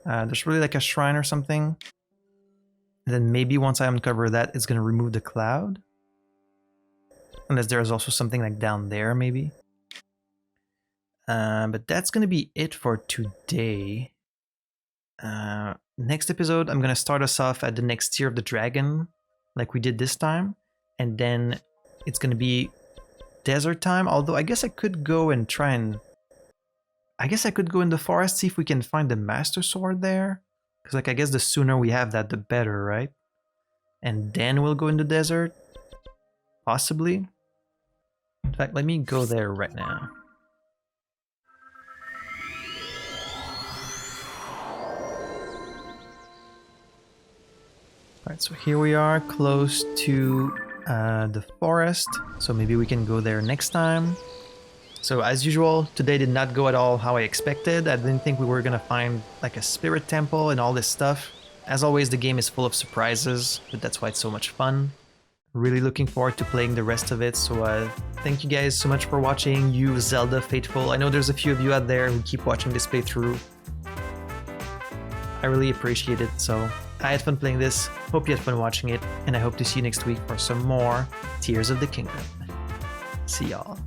S1: There's really like a shrine or something. And then maybe once I uncover that, it's gonna remove the cloud. Unless there's also something like down there, maybe. But that's gonna be it for today. Next episode, I'm gonna start us off at the next tier of the dragon, like we did this time. And then it's gonna be desert time, although I guess I could go and try and... I guess I could go in the forest, see if we can find the Master Sword there. Because like I guess the sooner we have that, the better, right? And then we'll go in the desert? Possibly? In fact, let me go there right now. Alright, so here we are, close to the forest. So maybe we can go there next time. So as usual, today did not go at all how I expected. I didn't think we were gonna find like a spirit temple and all this stuff. As always, the game is full of surprises, but that's why it's so much fun. Really looking forward to playing the rest of it, so thank you guys so much for watching, you Zelda faithful. I know there's a few of you out there who keep watching this playthrough. I really appreciate it, so I had fun playing this, hope you had fun watching it, and I hope to see you next week for some more Tears of the Kingdom. See y'all.